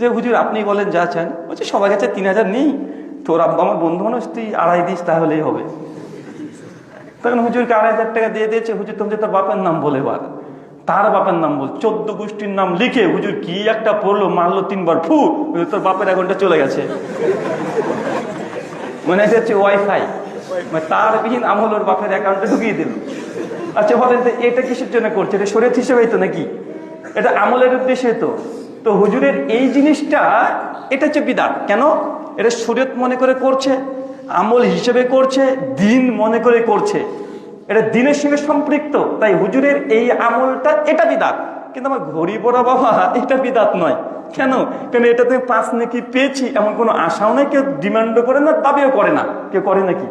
যে হুজুর আপনি বলেন যা চান। বলছে সবার কাছে 3000 নেই, তোর আব্বা আমার বন্ধু মানুষ, তুই 2.5 দিস তাহলেই হবে। তখন হুজুরকে 2.500 টাকা দিয়ে দিয়েছে। হুজুর তুমি তোর বাপের নাম বলে বার, তার বাপের নাম বল, 14 গোষ্ঠীর নাম লিখে হুজুর কি একটা পড়লো, মারলো 3বার ফু, তোর বাপের অ্যাকাউন্টে চলে গেছে। মানে এটা হচ্ছে ওয়াইফাই, মানে তার বিহীন আমল ওর বাপের অ্যাকাউন্টে ঢুকিয়ে দিল। আচ্ছা বলেন তো এটা কিসের জন্য করছে? এটা শরীয়ত হিসেবেই তো নাকি? এটা আমলের উদ্দেশ্যে তো। তো হুজুরের এই জিনিসটা এটা হচ্ছে বিদআত। কেন? এটা শরীয়ত মনে করে করছে, আমল হিসেবে করছে, দিন মনে করে করছে, এটা দিনের সঙ্গে সম্পৃক্ত। তাই হুজুরের এই আমলটা এটা বিদআত। কিন্তু আমার ঘড়ি পড়া বাবা এটা বিদআত নয়। কেন? কারণ এটাতে 5 নেকি পেয়েছি এমন কোনো আশাও নাই, কেউ ডিমান্ডও করে না, দাবিও করে না, কেউ করে নাকি?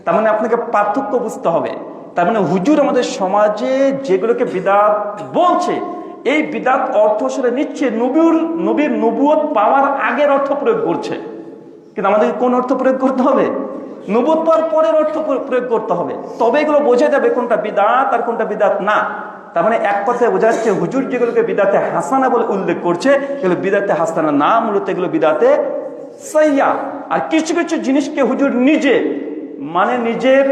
তার মানে আপনাকে পার্থক্য বুঝতে হবে। তার মানে হুজুর আমাদের সমাজে যেগুলোকে বিদআত বলছে, এই বিদআত অর্থ আসলে নিচ্ছে নবীর নবুয়ত পাওয়ার আগের অর্থ প্রয়োগ করছে। কিন্তু আমাদেরকে কোন অর্থ প্রয়োগ করতে হবে? নবুয়ত পাওয়ার পরের অর্থ প্রয়োগ করতে হবে, তবে এগুলো বোঝা যাবে কোনটা বিদআত আর কোনটা বিদআত না। তার মানে এক কথায় বোঝা যাচ্ছে হুজুর যেগুলোকে বিদআতে হাসানা বলে উল্লেখ করছে, এগুলো বিদআতে হাসানা না, মূলত এগুলো বিদআতে সাইয়্যা। আর কিছু কিছু জিনিসকে হুজুর নিজে মানে নিজের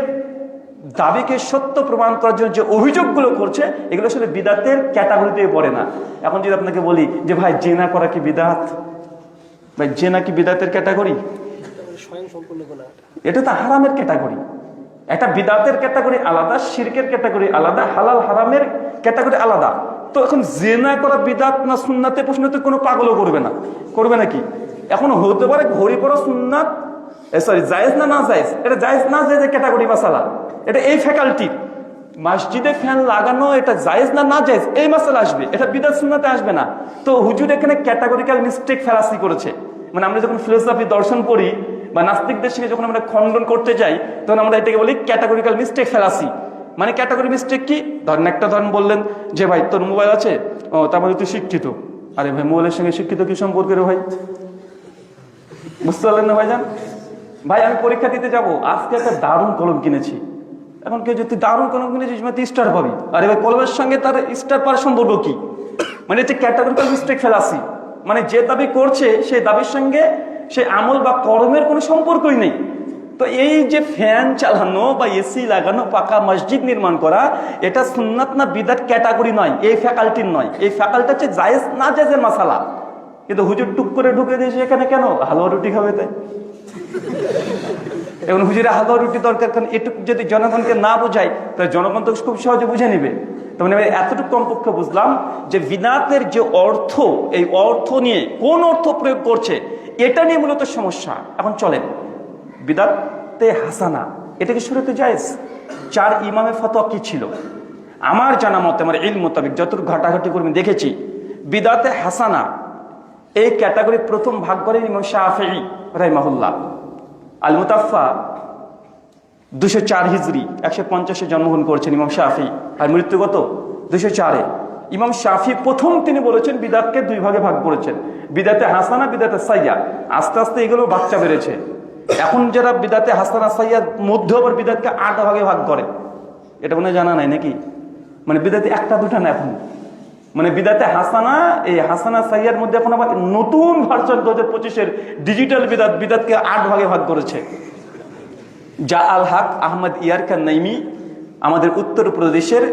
দাবিকে সত্য প্রমাণ করার জন্য যে অভিযোগগুলো করছে, এগুলো আসলে বিদআতের ক্যাটাগরিতে পড়ে না। এখন যদি আপনাকে বলি যে ভাই জেনা করা কি বিদআত? ভাই জেনা কি বিদআতের ক্যাটাগরি? এটা তো হারামের ক্যাটাগরি। একটা বিদআতের ক্যাটাগরি আলাদা, শিরকের ক্যাটাগরি আলাদা, হালাল হারামের ক্যাটাগরি আলাদা। তো এখন জেনা করা বিদআত না সুন্নাতে প্রশ্নতে কোনো পাগলও করবে না, করবে নাকি? এখন হতে পারে ঘড়ি পড়া সুন্নাত, সরি জায়েজ না না জায়েজ, এটা জায়েজ না জায়েজের ক্যাটাগরি মাসালা, এটা এই ফ্যাকাল্টি। মসজিদে ফ্যান লাগানো এটা জায়েজ না না জায়েজ এই মাসালা আসবে, এটা বিদআত সুন্নাতে আসবে না। তো হুজুর এখানে ক্যাটাগরিক্যাল মিস্টেক ফেলাসি করেছে। মানে আমরা যখন ফিলোসফি দর্শন পড়ি বা নাস্তিকদের সঙ্গে যখন আমরা খণ্ডন করতে যাই, তখন আমরা এটাকে বলি ক্যাটাগরিক্যাল মিস্টেক ফেলাসি। মানে ক্যাটাগরি মিস্টেক কি? ধরেন বললেন যে ভাই তোর মোবাইল আছে, ও তারপরে তুই শিক্ষিত। আরে ভাই মোবাইলের সঙ্গে শিক্ষিত কি সম্পর্ক রে ভাই? বুঝতে পারলেন না ভাইজান? ভাই আমি পরীক্ষা দিতে যাব, আজকে একটা দারুণ কলম কিনেছি। এখন কেউ যদি দারুণ কলম কিনেছিস মানে তুই স্টার পাবি। আরে ভাই কলমের সঙ্গে তার স্টার পাওয়ার সম্পর্ক কি? মানে এটা ক্যাটাগরিক্যাল মিস্টেক ফেলাসি। মানে যে দাবি করছে সেই দাবির সঙ্গে সেই আমল বা কর্মের কোনো সম্পর্কই নেই। তো এই যে ফ্যান চালানো বা এসি লাগানো, পাকা মসজিদ নির্মাণ করা, এটা সুন্নাত না বিদআত ক্যাটাগরি নয়, এই ফ্যাকাল্টির নয়। এই ফ্যাকাল্টি হচ্ছে জায়েজ না জায়েজের মাসালা। কিন্তু হুজুর টুক করে ঢুকে দিয়েছে এখানে, কেন? হালুয়া রুটি খাবে তাই। এখন হুজুরে হালুয়া রুটি দরকার, কারণ এটুকু যদি জনগণকে না বোঝায় তাহলে জনগণ তো খুব সহজে বুঝে নিবে। তার মানে এতটুকু কমপক্ষে বুঝলাম যে বিদআতের যে অর্থ, এই অর্থ নিয়ে কোন অর্থ প্রয়োগ করছে এটা নিয়ে মূলত সমস্যা। এখন চলেন বিদআতে হাসানা, এটা কি শরীয়তে জায়েজ? 4 ইমামের ফতোয়া কি ছিল? আমার জানা মতে, আমার ইলম মোতাবেক যতটুকু ঘাটাঘাটি করে আমি দেখেছি, বিদআতে হাসানা এই ক্যাটাগরি প্রথম ভাগ করেন ইমাম শাফিঈ রাহিমাহুল্লাহ। আল মুতাফা 204 হিজরি, 150-এ জন্মগ্রহণ করেছেন ইমাম শাফিঈ, আর মৃত্যু কত? 204-এ। ইমাম শাফিঈ প্রথম তিনি বলেছেন বিদআতকে 2 ভাগে ভাগ করেছেন, বিদআতে হাসানা, বিদআতে সাইয়্যা। আস্তে আস্তে এগুলো বাচ্চা বেড়েছে। এখন যারা বিদআতে হাসানা সাইয়্যার মধ্যে আবার বিদআতকে 8 ভাগে ভাগ করে, এটা মনে জানা নাই নাকি? মানে বিদআতে 1টা-2টা না এখন, মানে বিদআতে হাসানা, এই হাসানা সাইয়্যার মধ্যে এখন আবার নতুন ভার্সন 2025-এর ডিজিটাল বিদআতকে 8 ভাগে ভাগ করেছে। যা আল হক আহমদ ইয়ারকান নাইমি, আমাদের উত্তরপ্রদেশের,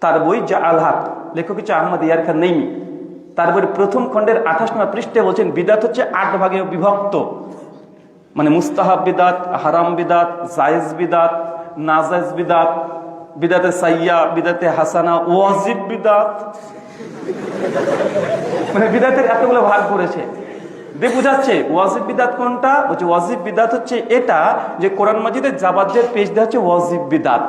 তার বই যা আল হক, লেখক হচ্ছে আহমদ ইয়ারকান নাইমি। তার বই প্রথম খণ্ডের 28 নম্বর পৃষ্ঠাে বলছেন বিদআত হচ্ছে 8 ভাগে বিভক্ত, মানে মুস্তাহাব বিদআত, হারাম বিদআত, জায়েজ বিদআত, নাজায়েজ বিদআত, বিদআতে সাইয়্যা, বিদআতে হাসানা, ওয়াজিব বিদআত। মানে বিদআতের এতগুলো ভাগ করেছে। বুঝাচ্ছে ওয়াজিব বিদআত কোনটা? বলছে ওয়াজিব বিদআত হচ্ছে এটা যে কোরআন মাজিদের জাবাতের পেজ দেওয়া হচ্ছে ওয়াজিব বিদআত।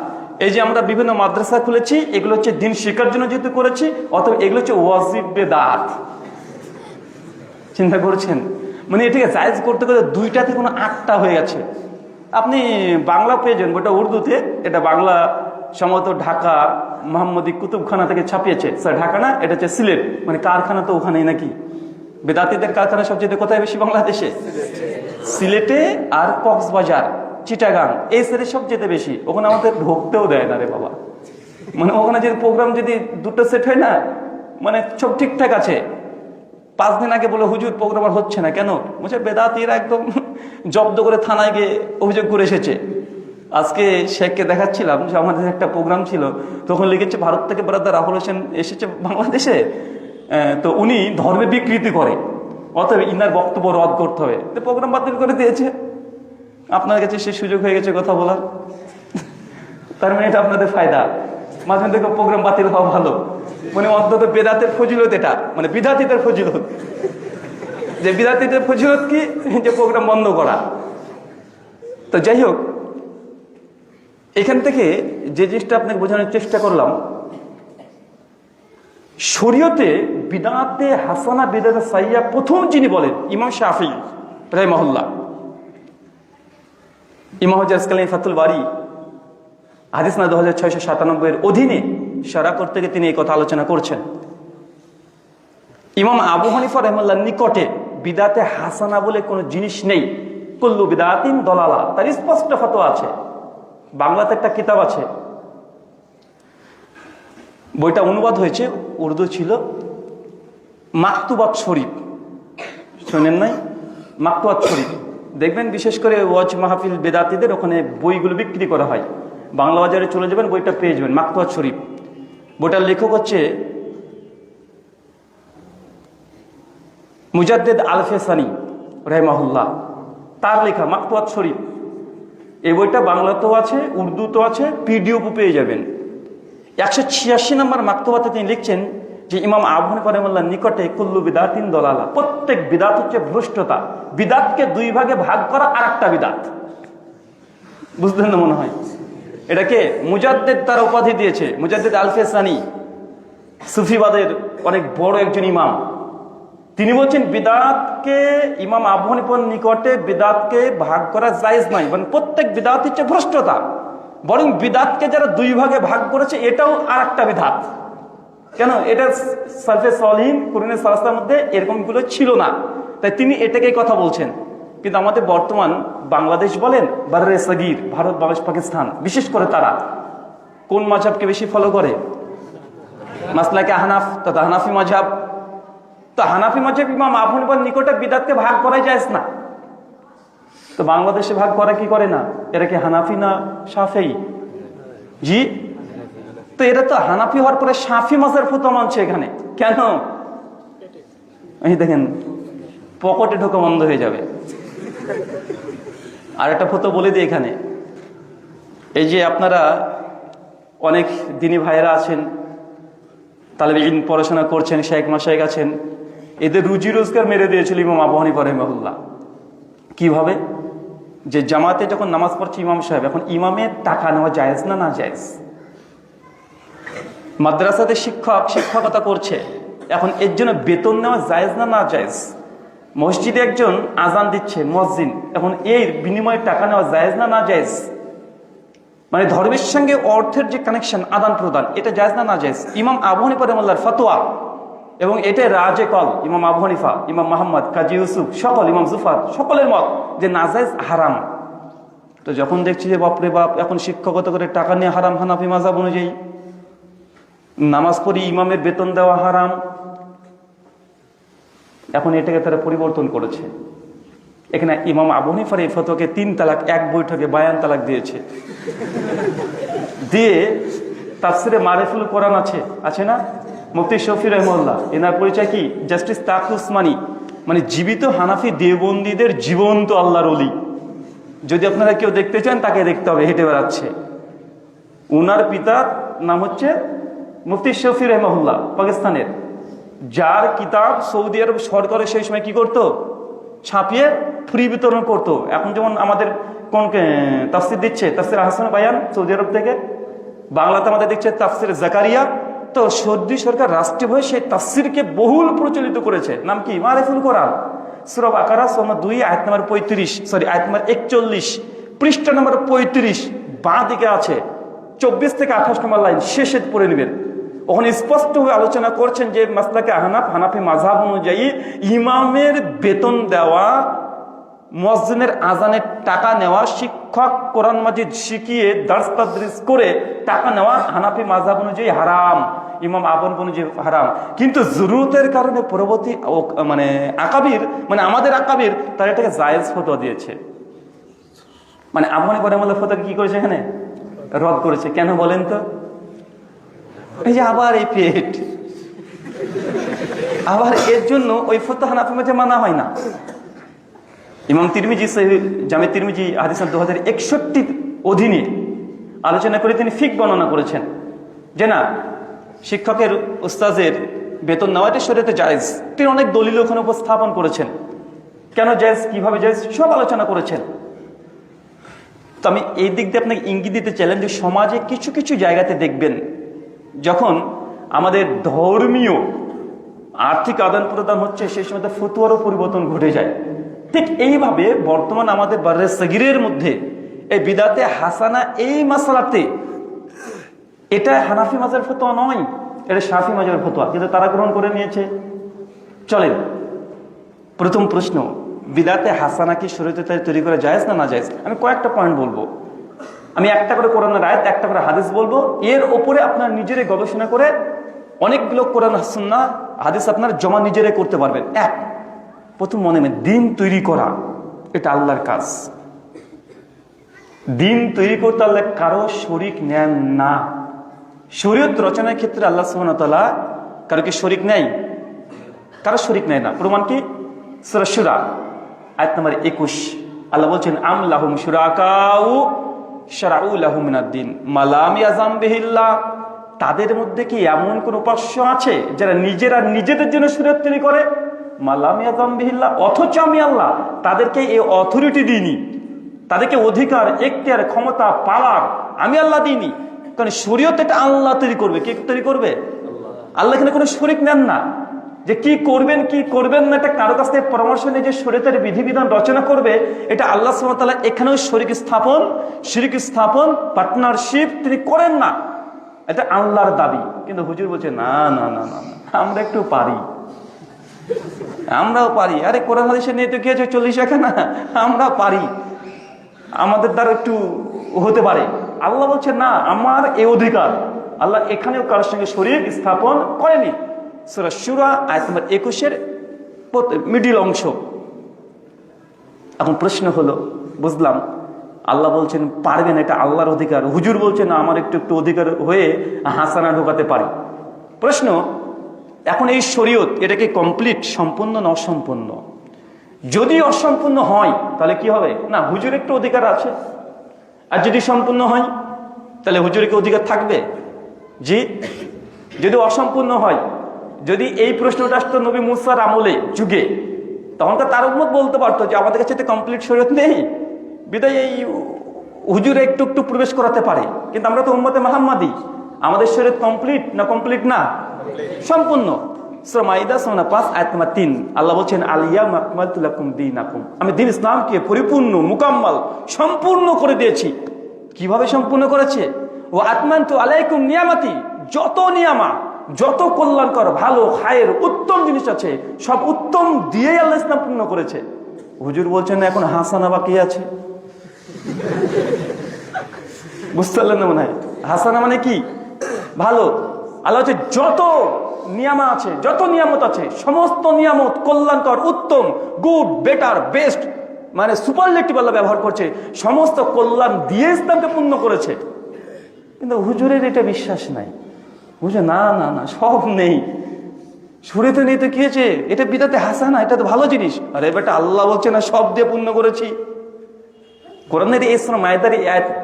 এই যে আমরা বিভিন্ন মাদ্রাসা খুলেছি, এগুলো হচ্ছে দিন শেখার জন্য যেহেতু করেছি, অথবা এগুলো হচ্ছে ওয়াজিব বিদআত। চিন্তা করছেন? মানে এটাকে জায়েজ করতে করতে 2টা থেকে 8টা হয়ে গেছে। আপনি বাংলা পেয়েছেন, ওটা উর্দুতে, এটা বাংলা সম্ভবত ঢাকা মোহাম্মদী কুতুবখানা থেকে ছাপিয়েছে। স্যার ঢাকা না, এটা হচ্ছে সিলেট, মানে কারখানা তো ওখানেই নাকি? বেদাতীদের কারখানা সবচেয়ে কোথায় বেশি? বাংলাদেশে সিলেটে আর কক্সবাজার, চিটাগাং, এই সাইডে সবচেয়ে বেশি। ওখানে আমাদের ঢুকতেও দেয় না রে বাবা। মানে ওখানে যে প্রোগ্রাম যদি 2টো সেট হয় না, মানে সব ঠিকঠাক আছে, 5 দিন আগে বলে হুজুর প্রোগ্রাম আর হচ্ছে না, কেন? বলছে বেদাতীরা একদম জব্দ করে থানায় গিয়ে অভিযোগ করে এসেছে। আজকে শেখকে দেখাচ্ছিলাম যে আমাদের একটা প্রোগ্রাম ছিল, তখন লিখেছে ভারত থেকে ব্রাদার রাহুল হোসেন এসেছে বাংলাদেশে, তো উনি ধর্মে বিকৃতি করে, অতএব ইনার বক্তব্য রদ করতে হবে। তো প্রোগ্রাম বাতিল করে দিয়েছে। আপনার কাছে সে সুযোগ হয়ে গেছে কথা বলার, তার মানে এটা আপনাদের ফায়দা। মাঝে থেকে প্রোগ্রাম বাতিল হওয়া ভালো, মানে অন্তত বেদাতের ফজিলত এটা, মানে বিদাতীদের ফজিলত। যে বিদাতীদের ফজিলত কি? যে প্রোগ্রাম বন্ধ করা। তো যাই হোক, এখান থেকে যে জিনিসটা আপনাকে বোঝানোর চেষ্টা করলাম, শরীয়তে বিদআতে হাসানা, বিদআতে সাইয়্যা প্রথম যিনি বলেন ইমাম শাফিঈ রাহিমাহুল্লাহ। ইমাম আসকালানী ফাতুল বারী হাদিস না 2697-এর অধীনে সারা করতে গিয়ে তিনি এই কথা আলোচনা করছেন। ইমাম আবু হানিফা রাহিমাহুল্লাহর নিকটে বিদআতে হাসানা বলে কোনো জিনিস নেই, কুল্লু বিদআতিন দলালা, তার স্পষ্ট ফতোয়া আছে। বাংলাতে একটা কিতাব আছে, বইটা অনুবাদ হয়েছে, উর্দু ছিল, মাকতুবাত শরীফ, শোনেন নাই? মাকতুবাত শরীফ দেখবেন, বিশেষ করে ওয়াজ মাহফিল বেদাতীদের ওখানে বইগুলো বিক্রি করা হয়। বাংলা বাজারে চলে যাবেন, বইটা পেয়ে যাবেন, মাকতুবাত শরীফ। বইটার লেখক হচ্ছে মুজাদ্দেদ আল ফেসানি রাহিমাহুল্লাহ, তার লেখা মাকতুবাত শরীফ। এই বইটা বাংলাতেও আছে, উর্দুতেও আছে, পিডিএফও পেয়ে যাবেন। 186 নম্বর মাকতুবাতে তিনি লিখছেন যে ইমাম আবু হানিফা রাহিমাহুল্লাহর নিকটে কুল্লু বিদআতিন দলালা, প্রত্যেক বিদআত হচ্ছে ভ্রষ্টতা। বিদআতকে 2 ভাগে ভাগ করা আরেকটা বিদআত। বুঝলেন না মনে হয়? এটাকে মুজাদ্দেদ তার উপাধি দিয়েছে, মুজাদ্দেদ আল ফেসানি, সুফিবাদের অনেক বড় একজন ইমাম। তিনি বলছেন বিদআতকে, ইমাম আবু হানিফার নিকটে বিদআতকে ভাগ করা জায়েজ নাই, মানে প্রত্যেক বিদআত হচ্ছে ভ্রষ্টতা। বরং বিদআতকে যারা 2 ভাগে ভাগ করেছে এটাও আরেকটা বিদআত। কেন? এটা সালফে সালিহিন কুরআনের সালাসের মধ্যে এরকমগুলো ছিল না, তাই তিনি এটাকেই কথা বলছেন। কিন্তু আমাদের বর্তমান বাংলাদেশ বলেন, বাররে সাগীর, ভারত, বাংলাদেশ, পাকিস্তান, বিশেষ করে তারা কোন মাযহাবকে বেশি ফলো করে? মাসলাকে হানাফ, তথা হানাফি মাযহাব। তো হানাফি মাযহাব ইমাম আবু হানিফার নিকটে বিদআতকে ভাগ করাই যায়জ না। তো বাংলাদেশে ভাগ করা কি করে না? এরা কি হানাফি না শাফেঈ? জি, তো এরা তো হানাফি হওয়ার পরে শাফি মাযহাবের ফতোয়া মানছে এখানে। কেন? এই দেখেন পকেটে ঢোকা বন্ধ হয়ে যাবে। আর একটা ফটো বলে দিই এখানে, এই যে আপনারা অনেক দিনী ভাইয়েরা আছেন, তালেবে ইলম পড়াশোনা করছেন, শেখ মাশায়েখ আছেন, এদের রুজি রোজগার মেরে দিয়েছিল ইমাম আবু হানিফা রাহিমাহুল্লাহ। কিভাবে? যে জামাতে যখন নামাজ পড়ছে ইমাম সাহেব, এখন ইমামের টাকা নেওয়া জায়েজ না না জায়েজ? মাদ্রাসাতে শিক্ষকতা করছে, এখন এর জন্য বেতন নেওয়া জায়েজ না না জায়েজ? মসজিদে একজন আজান দিচ্ছে মুয়াজ্জিন, এখন এর বিনিময়ে টাকা নেওয়া জায়েজ না না জায়েজ? মানে ধর্মের সঙ্গে অর্থের যে কানেকশন, আদান প্রদান, এটা জায়েজ না না জায়েজ? ইমাম আবু হানিফা রাহিমাহুল্লাহর ফতোয়া, এবং এটা রাজে কল ইমাম আবু হানিফা, ইমাম মুহাম্মদ, কাজী ইউসুফ, সকল ইমাম জুফার, সকলের মত যে নাজায়েজ, হারাম। তো যখন দেখছি যে বাপরে বাপ, এখন শিক্ষকতা করে টাকা নিয়ে হারাম, হানাফি মাযহাব অনুযায়ী নামাজ পড়ি ইমামের বেতন দেওয়া হারাম, এখন এটাকে তারা পরিবর্তন করেছে। এখানে ইমাম আবু হানিফার এই ফতোয়াকে 3 তালাক, এক বৈঠকে বায়ান তালাক দিয়েছে। দিয়ে তাফসিরে মারিফুল কোরআন আছে না, মুফতি শফি রহমাল্লাহ, এনার পরিচয় কি? জাস্টিস তাকি উসমানী, মানে জীবিত হানাফি দেওবন্দীদের জীবন্ত আল্লাহর ওলি। যদি আপনারা কেউ দেখতে চান তাকে দেখতে হবে, হেঁটে বেড়াচ্ছে। উনার পিতার নাম হচ্ছে মুফতি শফি রহমাল্লাহ, পাকিস্তানের, যার কিতাব সৌদি আরব সরকারের সেই সময় কি করতো, ছাপিয়ে ফ্রি বিতরণ করতো। এখন যেমন আমাদের কোন তাফসির দিচ্ছে, তাফসির আহসান বায়ান সৌদি আরব থেকে, বাংলাতে আমাদের দিচ্ছে তাফসির জাকারিয়া। তো সৌদি সরকার রাষ্ট্রীয়ভাবে সেই তাফসিরকে বহুল প্রচলিত করেছে। নাম কি? মারিফুল কোরআন। সূরা বাকারা সূরা 2 আয়াত নম্বর 41, পৃষ্ঠা নম্বর 35, বাঁ দিকে আছে 24 থেকে 28 নম্বর লাইন, শেষে পড়ে নেবেন। ওখানে স্পষ্টভাবে আলোচনা করছেন যে মাসলাকে হানাফি মাযহাব অনুযায়ী ইমামের বেতন দেওয়া, মুয়াজ্জিনের আজানের টাকা নেওয়া, শিক্ষক কোরআন মাজিদ শিখিয়ে দার্স তাদরিস করে টাকা নেওয়া হানাফি মাযহাব অনুযায়ী হারাম, ইমাম আবু হানিফা অনুযায়ী হারাম। কিন্তু জরুরতের কারণে পরবর্তী মানে আকাবির, মানে আমাদের আকাবির, তারা এটাকে জায়েজ ফতোয়া দিয়েছে। মানে আবু হানিফা রাহিমাহুল্লাহ ফতোয়াকে কি করেছে? এখানে রদ করেছে। কেন বলেন তো? এই যে আবার এই পেট, আবার এর জন্য ওই ফতোয়া হানাফি মাঝে মানা হয় না। ইমাম তিরমিজি জামে তিরমিজি হাদিস 2061 অধীনে আলোচনা করে তিনি ফিক বর্ণনা করেছেন যে না, শিক্ষকের উস্তাজের বেতন নেওয়া এটা শরীয়তে জায়েজ। তিনি অনেক দলিল ওখানে উপস্থাপন করেছেন, কেন জায়েজ, কিভাবে জায়েজ, সব আলোচনা করেছেন। তো আমি এই দিক দিয়ে আপনাকে ইঙ্গিত দিতে চাইলাম যে সমাজে কিছু কিছু জায়গাতে দেখবেন যখন আমাদের ধর্মীয় আর্থিক আদান প্রদান হচ্ছে, সেই সময় ফতোয়ারও পরিবর্তন ঘটে যায়। ঠিক এইভাবে বর্তমান আমাদের বারে সগীরের মধ্যে এই বিদাতে হাসানা, এই মাসালাতে এটা হানাফি মাযহাবের ফতোয়া নয়, এটা শাফি মাযহাবের ফতোয়া, কিন্তু তারা গ্রহণ করে নিয়েছে। চলেন, প্রথম প্রশ্ন, বিদাতে হাসানা কি শরীয়তে তৈরি করা জায়েজ না না জায়েজ? আমি কয়েকটা পয়েন্ট বলবো। আমি একটা করে কোরআনের আয়াত, একটা করে হাদিস বলবো, এর ওপরে আপনার নিজেরাই গবেষণা করে অনেকগুলো কোরআন সুন্নাহ হাদিস আপনার জমা নিজেরাই করতে পারবেন। প্রথম মনে নেবেন, দিন তৈরি করা এটা আল্লাহর কাজ। দিন তৈরি করতে আল্লাহ কারো শরিক নেন না। শরীয়ত রচনার ক্ষেত্রে আল্লাহ সুবহানাহু ওয়া তাআলা কারো কি শরিক নেয়? কারো শরিক নেয় না। প্রমাণ কি? সূরা শুরা আয়াত নম্বর 21, আল্লাহ বলছেন, আম লাহুম শুরাকাউ শারাউ লাহুম মিনাদ-দ্বীন মা লাম ইয়াযাম বিহিল্লাহ। তাদের মধ্যে কি এমন কোন উপাস্য আছে যারা নিজেরা নিজেদের জন্য শরীয়ত তৈরি করে? মা লাম ইয়াযাম বিহিল্লাহ, অথচ আমি আল্লাহ তাদেরকে এই অথরিটি দিইনি, তাদেরকে অধিকার, এখতিয়ার, ক্ষমতা, পাওয়ার আমি আল্লাহ দিইনি। কারণ শরীয়ত এটা আল্লাহ তৈরি করবে। কে তৈরি করবে? আল্লাহ এখানে কোনো শরিক নেন না। যে কি করবেন কি করবেন না এটা কারো কাছ থেকে পরামর্শ নিয়ে যে শরীয়তের বিধিবিধান রচনা করবে, এটা আল্লাহ সুবহানাহু ওয়া তাআলা এখানেও শিরক স্থাপন, পার্টনারশিপ তিনি করেন না। এটা আল্লাহর দাবি। কিন্তু হুজুর বলছে না না না না, আমরা একটু পারি, আমরাও পারি। আরে কোরআন হাদিসে নিয়ে তো কি আছে 40 না, আমরা পারি, আমাদের দ্বারা একটু হতে পারে। আল্লাহ বলছে না, আমার এই অধিকার। আল্লাহ এখানেও কারোর সঙ্গে শরীক স্থাপন করেনি। সূরা শুরা আয়াত নম্বর 21 মিডিল অংশ। এখন প্রশ্ন হলো, বুঝলাম আল্লাহ বলছেন পারবেন, এটা আল্লাহর অধিকার। হুজুর বলছেন না, আমার একটু একটু অধিকার হয়ে হাসানা ঢোকাতে পারি। প্রশ্ন, এখন এই শরীয়ত এটা কি কমপ্লিট, সম্পূর্ণ না অসম্পূর্ণ? যদি অসম্পূর্ণ হয় তাহলে কি হবে? না, হুজুর একটু অধিকার আছে। আর যদি সম্পূর্ণ হয় তাহলে হুজুরের কি অধিকার থাকবে? জি। যদি অসম্পূর্ণ হয়, যদি এই প্রশ্নটা আসতো নবী মুসার আমলে যুগে, তখন তো তার উম্মত বলতে পারতো যে আমাদের কাছে তো কমপ্লিট শরীয়ত নেই, বিদায় এই হুজুরে একটু একটু প্রবেশ করাতে পারে। কিন্তু আমরা তো উম্মতে মুহাম্মাদি, আমাদের শরীয়ত কমপ্লিট না কমপ্লিট না? সম্পূর্ণ। সূরা মাইদা সূরা 5 আয়াত নম্বর 3 আল্লাহ বলছেন আল-ইয়াওমা আকমালতু লাকুম দীনাকুম, আমি দ্বীন ইসলামকে পরিপূর্ণ মুকাম্মাল সম্পূর্ণ করে দিয়েছি। কিভাবে সম্পূর্ণ করেছে? ও আতমানতু আলাইকুম নিয়ামাতি, যত নিয়ামা, যত কল্যাণকর ভালো খায়ের উত্তম জিনিস আছে সব উত্তম দিয়ে আল্লাহ ইসলাম পূর্ণ করেছে। হুজুর বলছেন এখন হাসানা বাকি আছে। বুঝতে পারলেন না মনে হয়? হাসানা মানে কি? ভালো। আল্লাহ হচ্ছে যত নিয়ামত আছে, যত নিয়ামত আছে, সমস্ত নিয়ামত কল্যাণকর, উত্তম, গুড, বেটার, বেস্ট, মানে সুপারলেটিভ আল্লাহ ব্যবহার করছে, সমস্ত কল্যাণ দিয়ে ইসলামকে পূর্ণ করেছে। কিন্তু হুজুরের এটা বিশ্বাস নাই। হুজুর না না না, সব নেই, শরীয়তে নেই তো কি হয়েছে, এটা বিদাতে হাসানা, এটা তো ভালো জিনিস। আরে বেটা, আল্লাহ বলছে না সব দিয়ে পূর্ণ করেছি। কোরআনের এই সূরা মাইদার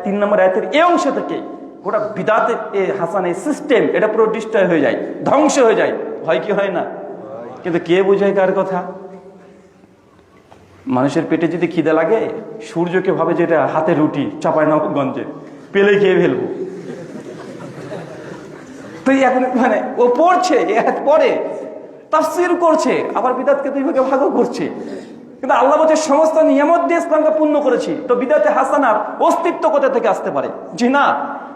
3 নম্বর আয়াতের এই অংশ থেকে গোটা বিদাতের এই হাসানের সিস্টেম এটা পুরো ডিস্ট্রয় হয়ে যায়, ধ্বংস হয়ে যায়। হয় কি হয় না? কিন্তু কে বোঝায় কার কথা? মানুষের পেটে যদি খিদে লাগে, সূর্যকে ভাবে যে এটা হাতে রুটি চাঁপাইনবাবগঞ্জে পেলে খেয়ে ফেলবো। তো এখন মানে ও পড়ছে, পরে তাফসীর করছে, আবার বিদাতকে দুই ভাগে ভাগও করছে। কিন্তু আল্লাহ বলছে সমস্ত নিয়ামত দিয়ে ইসলামকে পূর্ণ করেছি। তো বিদাতে হাসানার অস্তিত্ব কোথা থেকে আসতে পারে? জি না।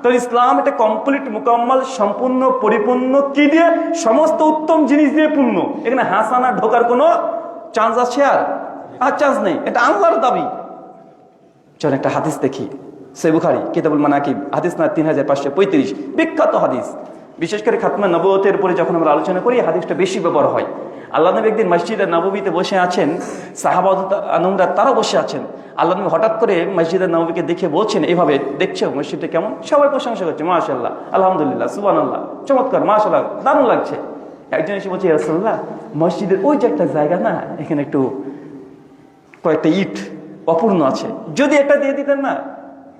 তো ইসলাম এটা কমপ্লিট, মুকাম্মাল, সম্পূর্ণ, পরিপূর্ণ কি দিয়ে? সমস্ত উত্তম জিনিস দিয়ে পূর্ণ। এখানে হাসানা ঢোকার কোনো চান্স আছে? আর চান্স নেই। এটা আল্লাহর দাবি। চল একটা হাদিস দেখি, সহিহ বুখারী কিতাবুল মানাকিব, হাদিস না 3535, বিখ্যাত হাদিস। বিশেষ করে খাতমে নবুয়তের উপরে যখন আমরা আলোচনা করি হাদিসটা বেশি ব্যবহার হয়। আল্লাহ নবী একদিন মসজিদে নববীতে বসে আছেন, সাহাবারা তারা বসে আছেন। আল্লাহ নবী হঠাৎ করে মসজিদে নববীকে দেখে বলছেন, এইভাবে দেখছো মসজিদটা কেমন? সবাই প্রশংসা করছে, মাশাআল্লাহ, আলহামদুলিল্লাহ, সুবহানাল্লাহ, চমৎকার, মাশাআল্লাহ, দারুণ লাগছে। একজন এসে বলছে, ইয়া রাসূলুল্লাহ, মসজিদের ওই যে একটা জায়গা না, এখানে একটু কয়েকটা ইট অপূর্ণ আছে, যদি এটা দিয়ে দিতেন না,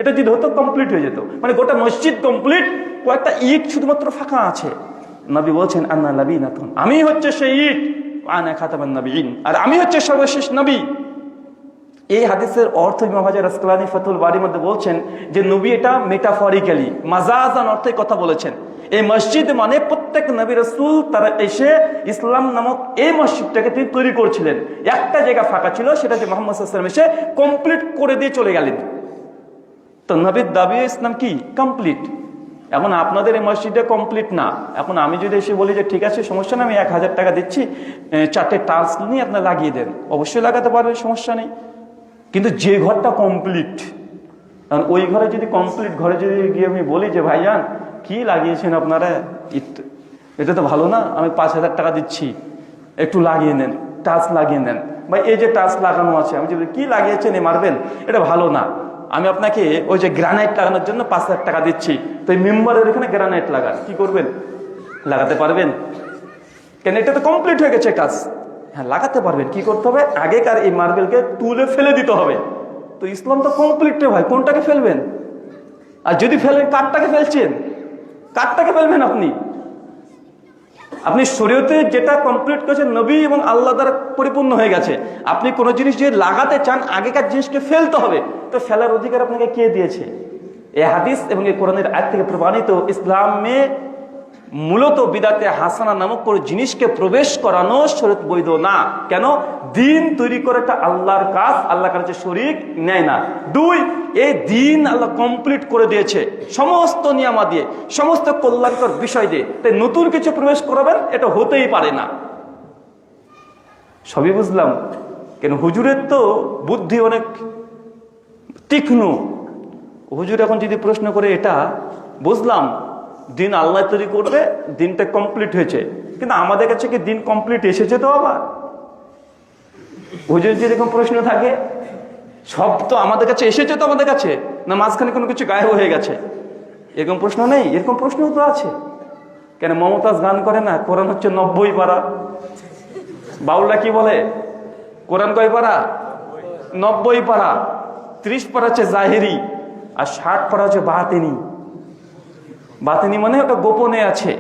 এটা যদি হতো কমপ্লিট হয়ে যেত। মানে গোটা মসজিদ কমপ্লিট, কয়েকটা ইট শুধুমাত্র ফাঁকা আছে। নবী বলছেন, আন্না লাবিনাতুন, আমি হচ্ছে সেই ইট, আনা খাতামান নবীন, আর আমি হচ্ছে সর্বশেষ নবী। এই হাদিসের অর্থ ইমাম হাজার আসকালানী ফাতুল বারীর মধ্যে বলছেন যে নবী এটা মেটাফরিক্যালি, মাজাজান অর্থে কথা বলেছেন। এই মসজিদ মানে প্রত্যেক নবী রাসূল তারা এসে ইসলাম নামক এই মসজিদটাকে তিনি তৈরি করছিলেন। একটা জায়গা ফাঁকা ছিল, সেটা যে মুহাম্মদ সাল্লাল্লাহু আলাইহি ওয়াসাল্লাম এসে কমপ্লিট করে দিয়ে চলে গেলেন। তো নবীর দাবি ইসলাম কি? কমপ্লিট। এখন আপনাদের এই মসজিদে কমপ্লিট না। এখন আমি যদি এসে বলি যে ঠিক আছে, সমস্যা নেই, আমি 1000 টাকা দিচ্ছি, 4টে টাইলস নিয়ে আপনার লাগিয়ে দেন, অবশ্যই লাগাতে পারবেন, সমস্যা নেই। কিন্তু যে ঘরটা কমপ্লিট, কারণ ওই ঘরে যদি কমপ্লিট ঘরে যদি গিয়ে আমি বলি যে ভাইজান কি লাগিয়েছেন আপনারা, এটা তো ভালো না, আমি 5000 টাকা দিচ্ছি, একটু লাগিয়ে নেন, টাচ লাগিয়ে নেন, ভাই এই যে টাচ লাগানো আছে, আমি যদি কি লাগিয়েছেন এই মার্বেল, এটা ভালো না, আমি আপনাকে ওই যে গ্রানাইট লাগানোর জন্য 5000 টাকা দিচ্ছি, তো এই মেম্বারের এখানে গ্রানাইট লাগান, কি করবেন? লাগাতে পারবেন? কেন এটা তো কমপ্লিট হয়ে গেছে কাজ। হ্যাঁ, লাগাতে পারবেন। কি করতে হবে? আগেকার এই মার্বেলকে তুলে ফেলে দিতে হবে। তো ইসলাম তো কমপ্লিট রে ভাই, কোনটাকে ফেলবেন? আর যদি ফেলেন, কাঠটাকে ফেলছেন, কাঠটাকে ফেলবেন আপনি। আপনি শরীয়তে যেটা কমপ্লিট করেছেন নবী এবং আল্লাহ দ্বারা পরিপূর্ণ হয়ে গেছে। আপনি কোনো জিনিস যদি লাগাতে চান, আগেকার জিনিসকে ফেলতে হবে। তো ফেলার অধিকার আপনাকে কে দিয়েছে? এই হাদিস এবং এই কোরআনের আয়াত থেকে প্রমাণিত ইসলামে মূলত বিদাতে হাসানা নামক কোনো জিনিসকে প্রবেশ করানো শরীয়ত বৈধ না। কেন? দিন তৈরি করে একটা আল্লাহর কাজ, আল্লাহর কাছে শরীক নেয় না। 2, এই দিন আল্লাহ কমপ্লিট করে দিয়েছে সমস্ত নিয়ামত দিয়ে, সমস্ত কল্যাণকর বিষয় দিয়ে। তাই নতুন কিছু প্রবেশ করাবেন, এটা হতেই পারে না। সবই বুঝলাম, কেন হুজুরের তো বুদ্ধি অনেক তীক্ষ্ণ। হুজুর এখন যদি প্রশ্ন করে, এটা বুঝলাম দিন আল্লাহ তৈরি করবে, দিনটা কমপ্লিট হয়েছে, কিন্তু আমাদের কাছে কি দিন কমপ্লিট এসেছে? তো আবার হুজুর যদি এরকম প্রশ্ন থাকে, সব তো আমাদের কাছে এসেছে, তো আমাদের কাছে না মাঝখানে কোনো কিছু গায়েব হয়ে গেছে, এরকম প্রশ্ন নেই? এরকম প্রশ্ন তো আছে। কেন মমতাজ গান করে না, কোরআন হচ্ছে 90 পারা। বাউলরা কি বলে, কোরআন কয় পারা? 90 পারা। 30 পারা হচ্ছে জাহেরি, আর 60 পারা হচ্ছে বাতিনি। বাতিনি মানে ওটা গোপনে আছে,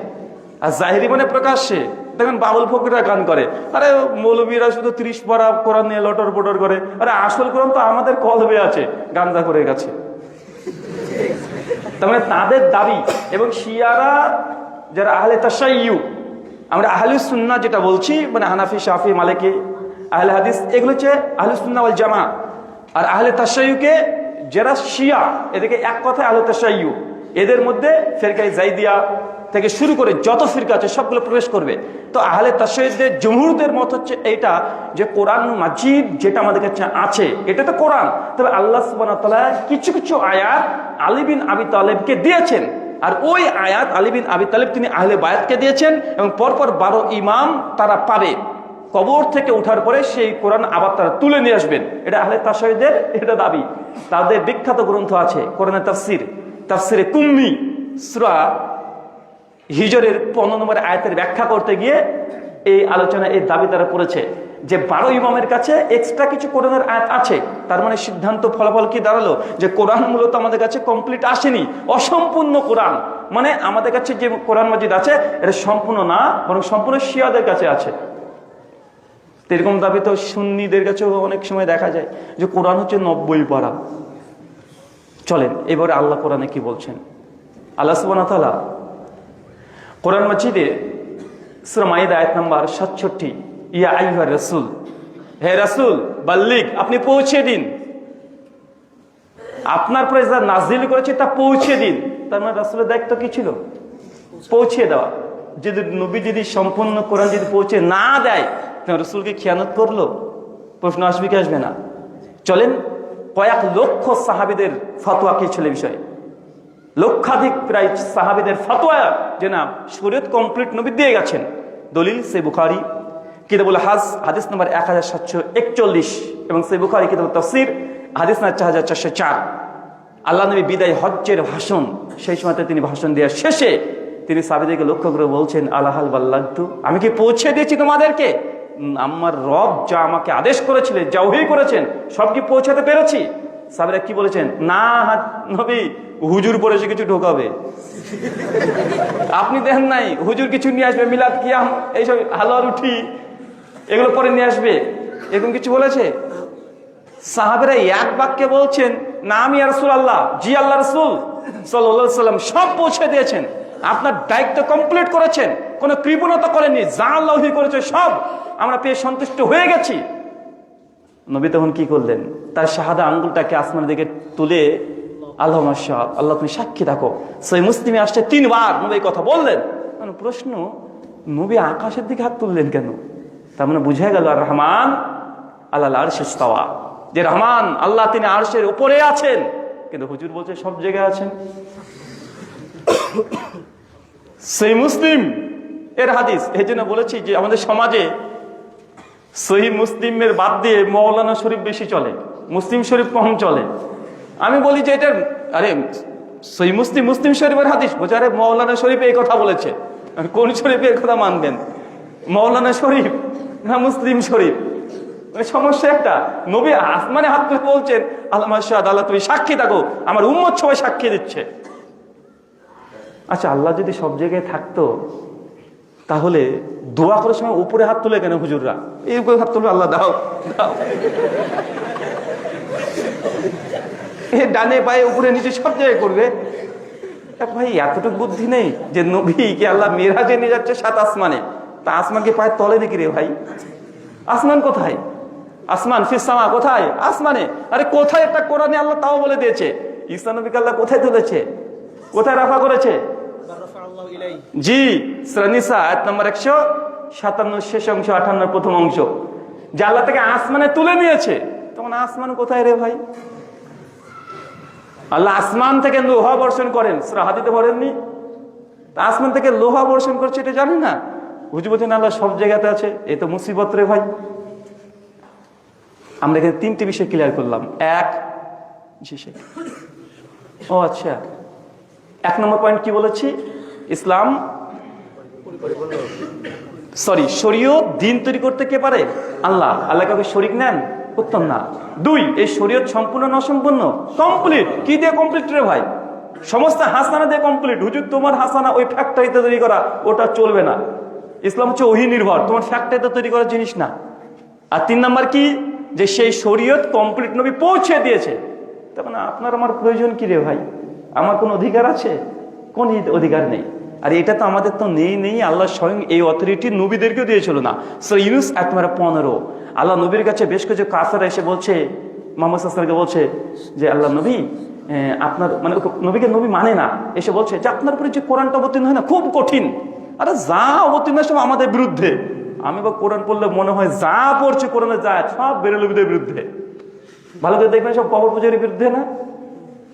আর জাহেরি মানে প্রকাশ্যে। দেখেন বাউল ফকিররা গান করে, আরে মৌলবীরা শুধু 30 পারা কোরআন নিয়ে লটর পটর করে। আরে আসল কোরআন তো আমাদের কলবে আছে, গাঞ্জা করে গেছে। তার মানে তাদের দাবি। এবং শিয়ারা যারা আহলে তাশাইয়্যু, আমরা আহলে সুন্নাহ যেটা বলছি, মানে হানাফি, শাফি, মালিকি, আহলে হাদিস, এগুলো হচ্ছে আহলে সুন্নাহ ওয়াল জামাত। আর আহলে তাশাইয়্যুকে যারা শিয়া, এদেরকে এক কথায় আহলে তাশাইয়্যু। এদের মধ্যে ফিরকায়ে যাইদিয়া থেকে শুরু করে যত ফিরকা আছে সবগুলো প্রবেশ করবে। তো আহলে তাশাইয়্যুদের জমহুরদের মত হচ্ছে এইটা, যে কোরআন মাজিদ যেটা আমাদের কাছে আছে এটা তো কোরআন, তবে আল্লাহ সুবহানাহু ওয়া তাআলা কিছু কিছু আয়াত আলী বিন আবি তালেবকে দিয়েছেন, আর ওই আয়াত আলী বিন আবি তালেব তিনি আহলে বায়াতকে দিয়েছেন, এবং পরপর 12 ইমাম তারা পাবে। কবর থেকে ওঠার পরে সেই কোরআন আবার তারা তুলে নিয়ে আসবেন। এটা আহলে তাশাইয়্যুদের এটা দাবি। তাদের বিখ্যাত গ্রন্থ আছে কোরআনের তাফসীর, তাফসীরে কুম্মি, সূরা হিজরের 15 নম্বর আয়াতের ব্যাখ্যা করতে গিয়ে এই আলোচনা, এই দাবি তারা করেছে যে 12 ইমামের কাছে এক্সট্রা কিছু কোরআনের আয়াত আছে। তার মানে সিদ্ধান্ত ফলাফল কি দাঁড়ালো, যে কোরআন মূলত আমাদের কাছে কমপ্লিট আসেনি, অসম্পূর্ণ কোরআন। মানে আমাদের কাছে যে কোরআন মাজিদ আছে এটা সম্পূর্ণ না, বরং সম্পূর্ণ শিয়াদের কাছে আছে। এরকম দাবি তো সুন্নিদের কাছেও অনেক সময় দেখা যায়, যে কোরআন হচ্ছে 90 পারা। চলেন এবারে আল্লাহ কোরআনে কি বলছেন। আল্লাহ সুবহানাহু ওয়া তাআলা কোরআন মাজিদে সূরা মাইদা আয়াত নাম্বার 67, ইয়া আইয়ুহার রাসূল, হে রাসূল বাল্লিগ, আপনি পৌঁছে দিন, আপনার পরে যা নাজিল করেছে তা পৌঁছে দিন। তার মানে রাসূলের দায়িত্ব কি ছিল? পৌঁছে দেওয়া। যদি নবী যদি সম্পূর্ণ কোরআন যদি পৌঁছে না দেয়, তাহলে রাসূলকে খিয়ানত করলো? প্রশ্ন আসবে কি আসবে না? চলেন কয়েক লক্ষ সাহাবীদের ফতোয়া কি ছিল বিষয়ে, লক্ষাধিক প্রায় সাহাবীদের ফতোয়া, যে না শরীয়ত কমপ্লিট নবী দিয়ে গেছেন। দলিল সে বুখারী কিতাবুল হাজ হাদিস নম্বর 1741, এবং সে বুখারী কিতাবুত তাফসীর হাদিস নম্বর 4404। আল্লাহ নবী বিদায় হজ্জের ভাষণ, সেই সময়তে তিনি ভাষণ দেওয়ার শেষে তিনি সাহাবীদেরকে লক্ষ্য করে বলছেন, আলাহাল বাল্লাগতু, আমি কি পৌঁছে দিয়েছি তোমাদেরকে? আমার রব যা আমাকে আদেশ করেছিলেন, যা ওহী করেছেন, সব কি পৌঁছাতে পেরেছি? সাহাবীরা কি বলেছেন, না নবী, হুজুর পরে সে কিছু ঢোকাবে। আপনি দেখেন নাই হুজুর কিছু নিয়ে আসবে, মিলাদ কিয়াম এইসব হালুয়া রুটি এগুলো পরে নিয়ে আসবে, এরকম কিছু বলেছে? সাহাবীরা এক বাক্যে বলছেন, না আমি ইয়া রাসূলুল্লাহ, জি আল্লাহ রাসূল সাল্লাল্লাহু আলাইহি ওয়াসাল্লাম সব পৌঁছে দিয়েছেন, আপনার দায়িত্ব কমপ্লিট করেছেন, কোনো কৃপণতা করেননি, যা আল্লাহ ওহী করেছে সব আমরা পেয়ে সন্তুষ্ট হয়ে গেছি। নবী তখন কি করলেন, তার শাহাদা আঙ্গুলটাকে আসমানের দিকে তুলে, আল্লাহ মাশাআল্লাহ, আল্লাহ তুমি সাক্ষী থাকো। সহিহ মুসলিমে আসছে 3 বার নবী কথা বললেন। প্রশ্ন, নবী আকাশের দিকে হাত তুললেন কেন? তার মানে বুঝে গেল আর রহমান আল্লাহ আরশে ইস্তাওয়া, যে রহমান আল্লাহ তিনি আরশের উপরে আছেন, কিন্তু হুজুর বলছে সব জায়গায় আছেন। সহিহ মুসলিম এর হাদিস। এই জন্য বলেছি যে আমাদের সমাজে সহিহ মুসলিমের বাদ দিয়ে মৌলানা শরীফ বেশি চলে, মুসলিম শরীফ কম চলে। আমি বলি যে এটা, আরে সহিহ মুসলিম, মুসলিম শরীফের হাদিস, বলছে আরে মৌলানা শরীফ এই কথা বলেছে। কোন শরীফের কথা মানবেন, মৌলানা শরীফ না মুসলিম শরীফ? সমস্যা একটা, নবী আসমানে হাত তুলে বলছেন, আল্লাহ মাশাআল্লাহ, আল্লাহ তুমি সাক্ষী থাকো, আমার উম্মত সবাই সাক্ষী দিচ্ছে। আচ্ছা, আল্লাহ যদি সব জায়গায় থাকতো, তাহলে দোয়া করার সময় উপরে হাত তুলে কেন হুজুররা? এই উপরে হাত তুলবে, আল্লাহ দাও দাও, ডানে পায়ে উপরে নিচে সব জায়গায় করবে। ভাই এতটুকু বুদ্ধি নেই যে নবীকে আল্লাহ মেরাজে নিয়ে যাচ্ছে 7 আসমানে, তা আসমানকে পায়ের তলে নাকি রে ভাই? আসমান কোথায়? আসমান ফিস সামা কোথায়? আসমানে। আরে কোথায় একটা কোরআনে আল্লাহ তাও বলে দিয়েছে, ঈসা নবীকে আল্লাহ কোথায় তুলেছে, কোথায় রাফা করেছে? জি, সূরা নিসা আয়াত নম্বর 157 শেষ অংশ, 58 প্রথম অংশ, যে আল্লাহ থেকে আসমানে তুলে নিয়েছে। তখন আসমান কোথায় রে ভাই? আল্লাহ আসমান থেকে লোহা বর্ষণ করেন, সূরা হাদীদে পড়েননি? আসমান থেকে লোহা বর্ষণ করছে, এটা জানি না? হুজুর বলছেন আল্লাহ সব জায়গাতে আছে, এই তো মুসিবত রে ভাই। আমরা এখানে 3টি বিষয় ক্লিয়ার করলাম। ও আচ্ছা, 1 নম্বর পয়েন্ট কি বলেছি? ইসলাম শরীয়ত দিন তৈরি করতে কে পারে? আল্লাহ। আল্লাহ কাউকে শরীক নেন? উত্তম না। 2, এই শরীয়ত সম্পূর্ণ না অসম্পূর্ণ? কমপ্লিট। কি দিয়ে কমপ্লিট রে ভাই? সমস্ত হাসানা দিয়ে কমপ্লিট। হুজুর তোমার হাসানা ওই ফ্যাক্টরিতে তৈরি করা, ওটা চলবে না। ইসলাম হচ্ছে ওহী নির্ভর, তোমার ফ্যাক্টরিতে তৈরি করার জিনিস না। আর 3 নাম্বার কি, যে সেই শরীয়ত কমপ্লিট নবী পৌঁছে দিয়েছে। তখন আপনার আমার প্রয়োজন কি রে ভাই? আমার কোন অধিকার আছে? কোন অধিকার নেই। আর এটা তো আমাদের তো নেই। আল্লাহ স্বয়ং এই অথরিটি নবীদেরকেও দিয়েছিল না। সূরা ইউনূস 15 আল্লাহ নবীর কাছে বেশ কিছু কাফেররা এসে বলছে, মুহাম্মদ সাল্লাল্লাহু আলাইহি ওয়াসাল্লামকে বলছে যে আল্লাহ নবী, আপনার মানে নবীকে নবী মানে না, এসে বলছে যে আপনার উপরে যে কোরআনটা অবতীর্ণ হয় না খুব কঠিন। আরে যা অবতীর্ণ সব আমাদের বিরুদ্ধে। আমি বা কোরআন পড়লে মনে হয় যা পড়ছে কোরআনে যা সব বেরেলবিদের বিরুদ্ধে। ভালো করে দেখবেন সব কবর পূজারীর বিরুদ্ধে না,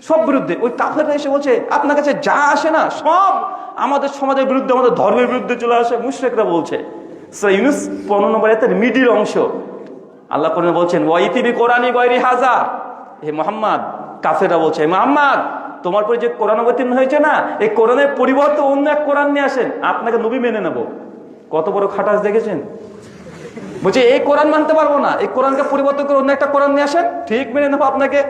সব বিরুদ্ধে। ওই কাফেররা এসে বলছে আপনার কাছে যা আসে না সব আমাদের সমাজের বিরুদ্ধে, আমাদের ধর্মের বিরুদ্ধে চলে আসে। মুশরিকরা বলছে। সূরা ইউনূস 15 আয়াতের মিডিল অংশ আল্লাহ কোরআনে বলছেন ওয়াইতিবি কোরআনি গায়রি হাযা, হে মুহাম্মদ, কাফেররা বলছে মুহাম্মদ তোমার পরে যে কোরআন অবতীর্ণ হয়েছে না, এই কোরআনের পরিবর্তে অন্য এক কোরআন নিয়ে আসেন, আপনাকে নবী মেনে নেব। কত বড় খাটাস দেখেছেন? বলছে এই কোরআন মানতে পারবো না, এই কোরআনকে পরিবর্তন করে অন্য একটা কোরআন নিয়ে আসেন, ঠিক মেনে নেবো আপনাকে।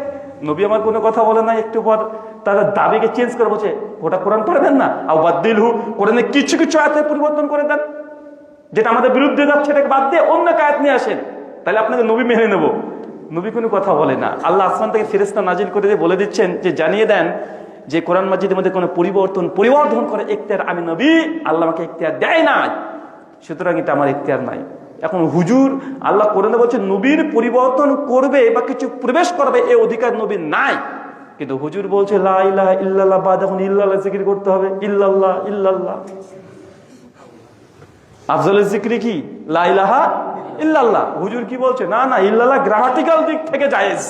নবী আমার কোনো কথা বলে না, একটু পর তাদের দাবিকে চেঞ্জ করে বলছে ওটা কোরআন পড়ে দেন না, আও বাদদিলহু, কোরআনে কিছু কিছু আয়াতের পরিবর্তন করে দেন, যেটা আমাদের বিরুদ্ধে যাচ্ছে এটাকে বাদ দিয়ে অন্য এক আয়াত নিয়ে আসেন, তাহলে আপনাকে নবী মেনে নেব। নবী কোনো কথা বলে না। আল্লাহ আসমান থেকে ফেরেশতা নাজিল করে দিয়ে বলে দিচ্ছেন যে জানিয়ে দেন যে কোরআন মাজিদের মধ্যে কোনো পরিবর্তন করে এখতিয়ার আমি নবী আল্লাহ আমাকে এখতিয়ার দেয় না, সুতরাং এটা আমার এখতিয়ার নাই। এখন হুজুর আল্লাহ কোরআনে বলছে নবীর পরিবর্তন করবে বা কিছু প্রবেশ করবে এই অধিকার নবীর নাই, কিন্তু হুজুর বলছে লা ইলাহা ইল্লাল্লাহ, বাদ এখন ইল্লাল্লাহ জিকির করতে হবে। ইল্লাল্লাহ ইল্লাল্লাহ আফজালুল জিকরি কি? লা ইলাহা ইল্লাল্লাহ। হুজুর কি বলছে? না না, ইল্লাল্লাহ গ্রামাটিক্যাল দিক থেকে জায়েজ,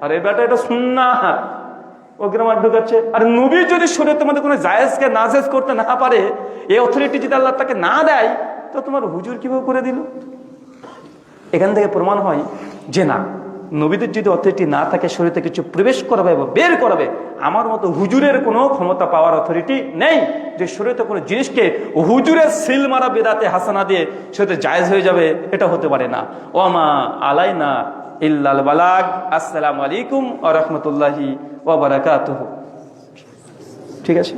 আর এই ব্যাটা এটা সুন্নাহ, ও গ্রামার ঢুকাচ্ছে। আর নবী যদি শরীয়তের মধ্যে কোনো জায়েজকে নাজেজ করতে না পারে, এই অথরিটি যদি আল্লাহ তাকে না দেয়, তো তোমার হুজুর কিভাবে করে দিল? এখান থেকে প্রমাণ হয় যে না, নবীদের যদি অথরিটি না থাকে শরীয়তে কিছু প্রবেশ করাবে বা বের করাবে, আমার মতো হুজুরের কোনো ক্ষমতা পাওয়ার অথরিটি নেই যে শরীয়তে কোনো জিনিসকে হুজুরের সিল মারা বেদাতে হাসানা দিয়ে শরীয়তে জায়েজ হয়ে যাবে, এটা হতে পারে না। ওয়ামা আলাইনা ইল্লাল বালাগ। আসসালামু আলাইকুম ওয়া রাহমাতুল্লাহি ওয়া বারাকাতুহু। ঠিক আছে।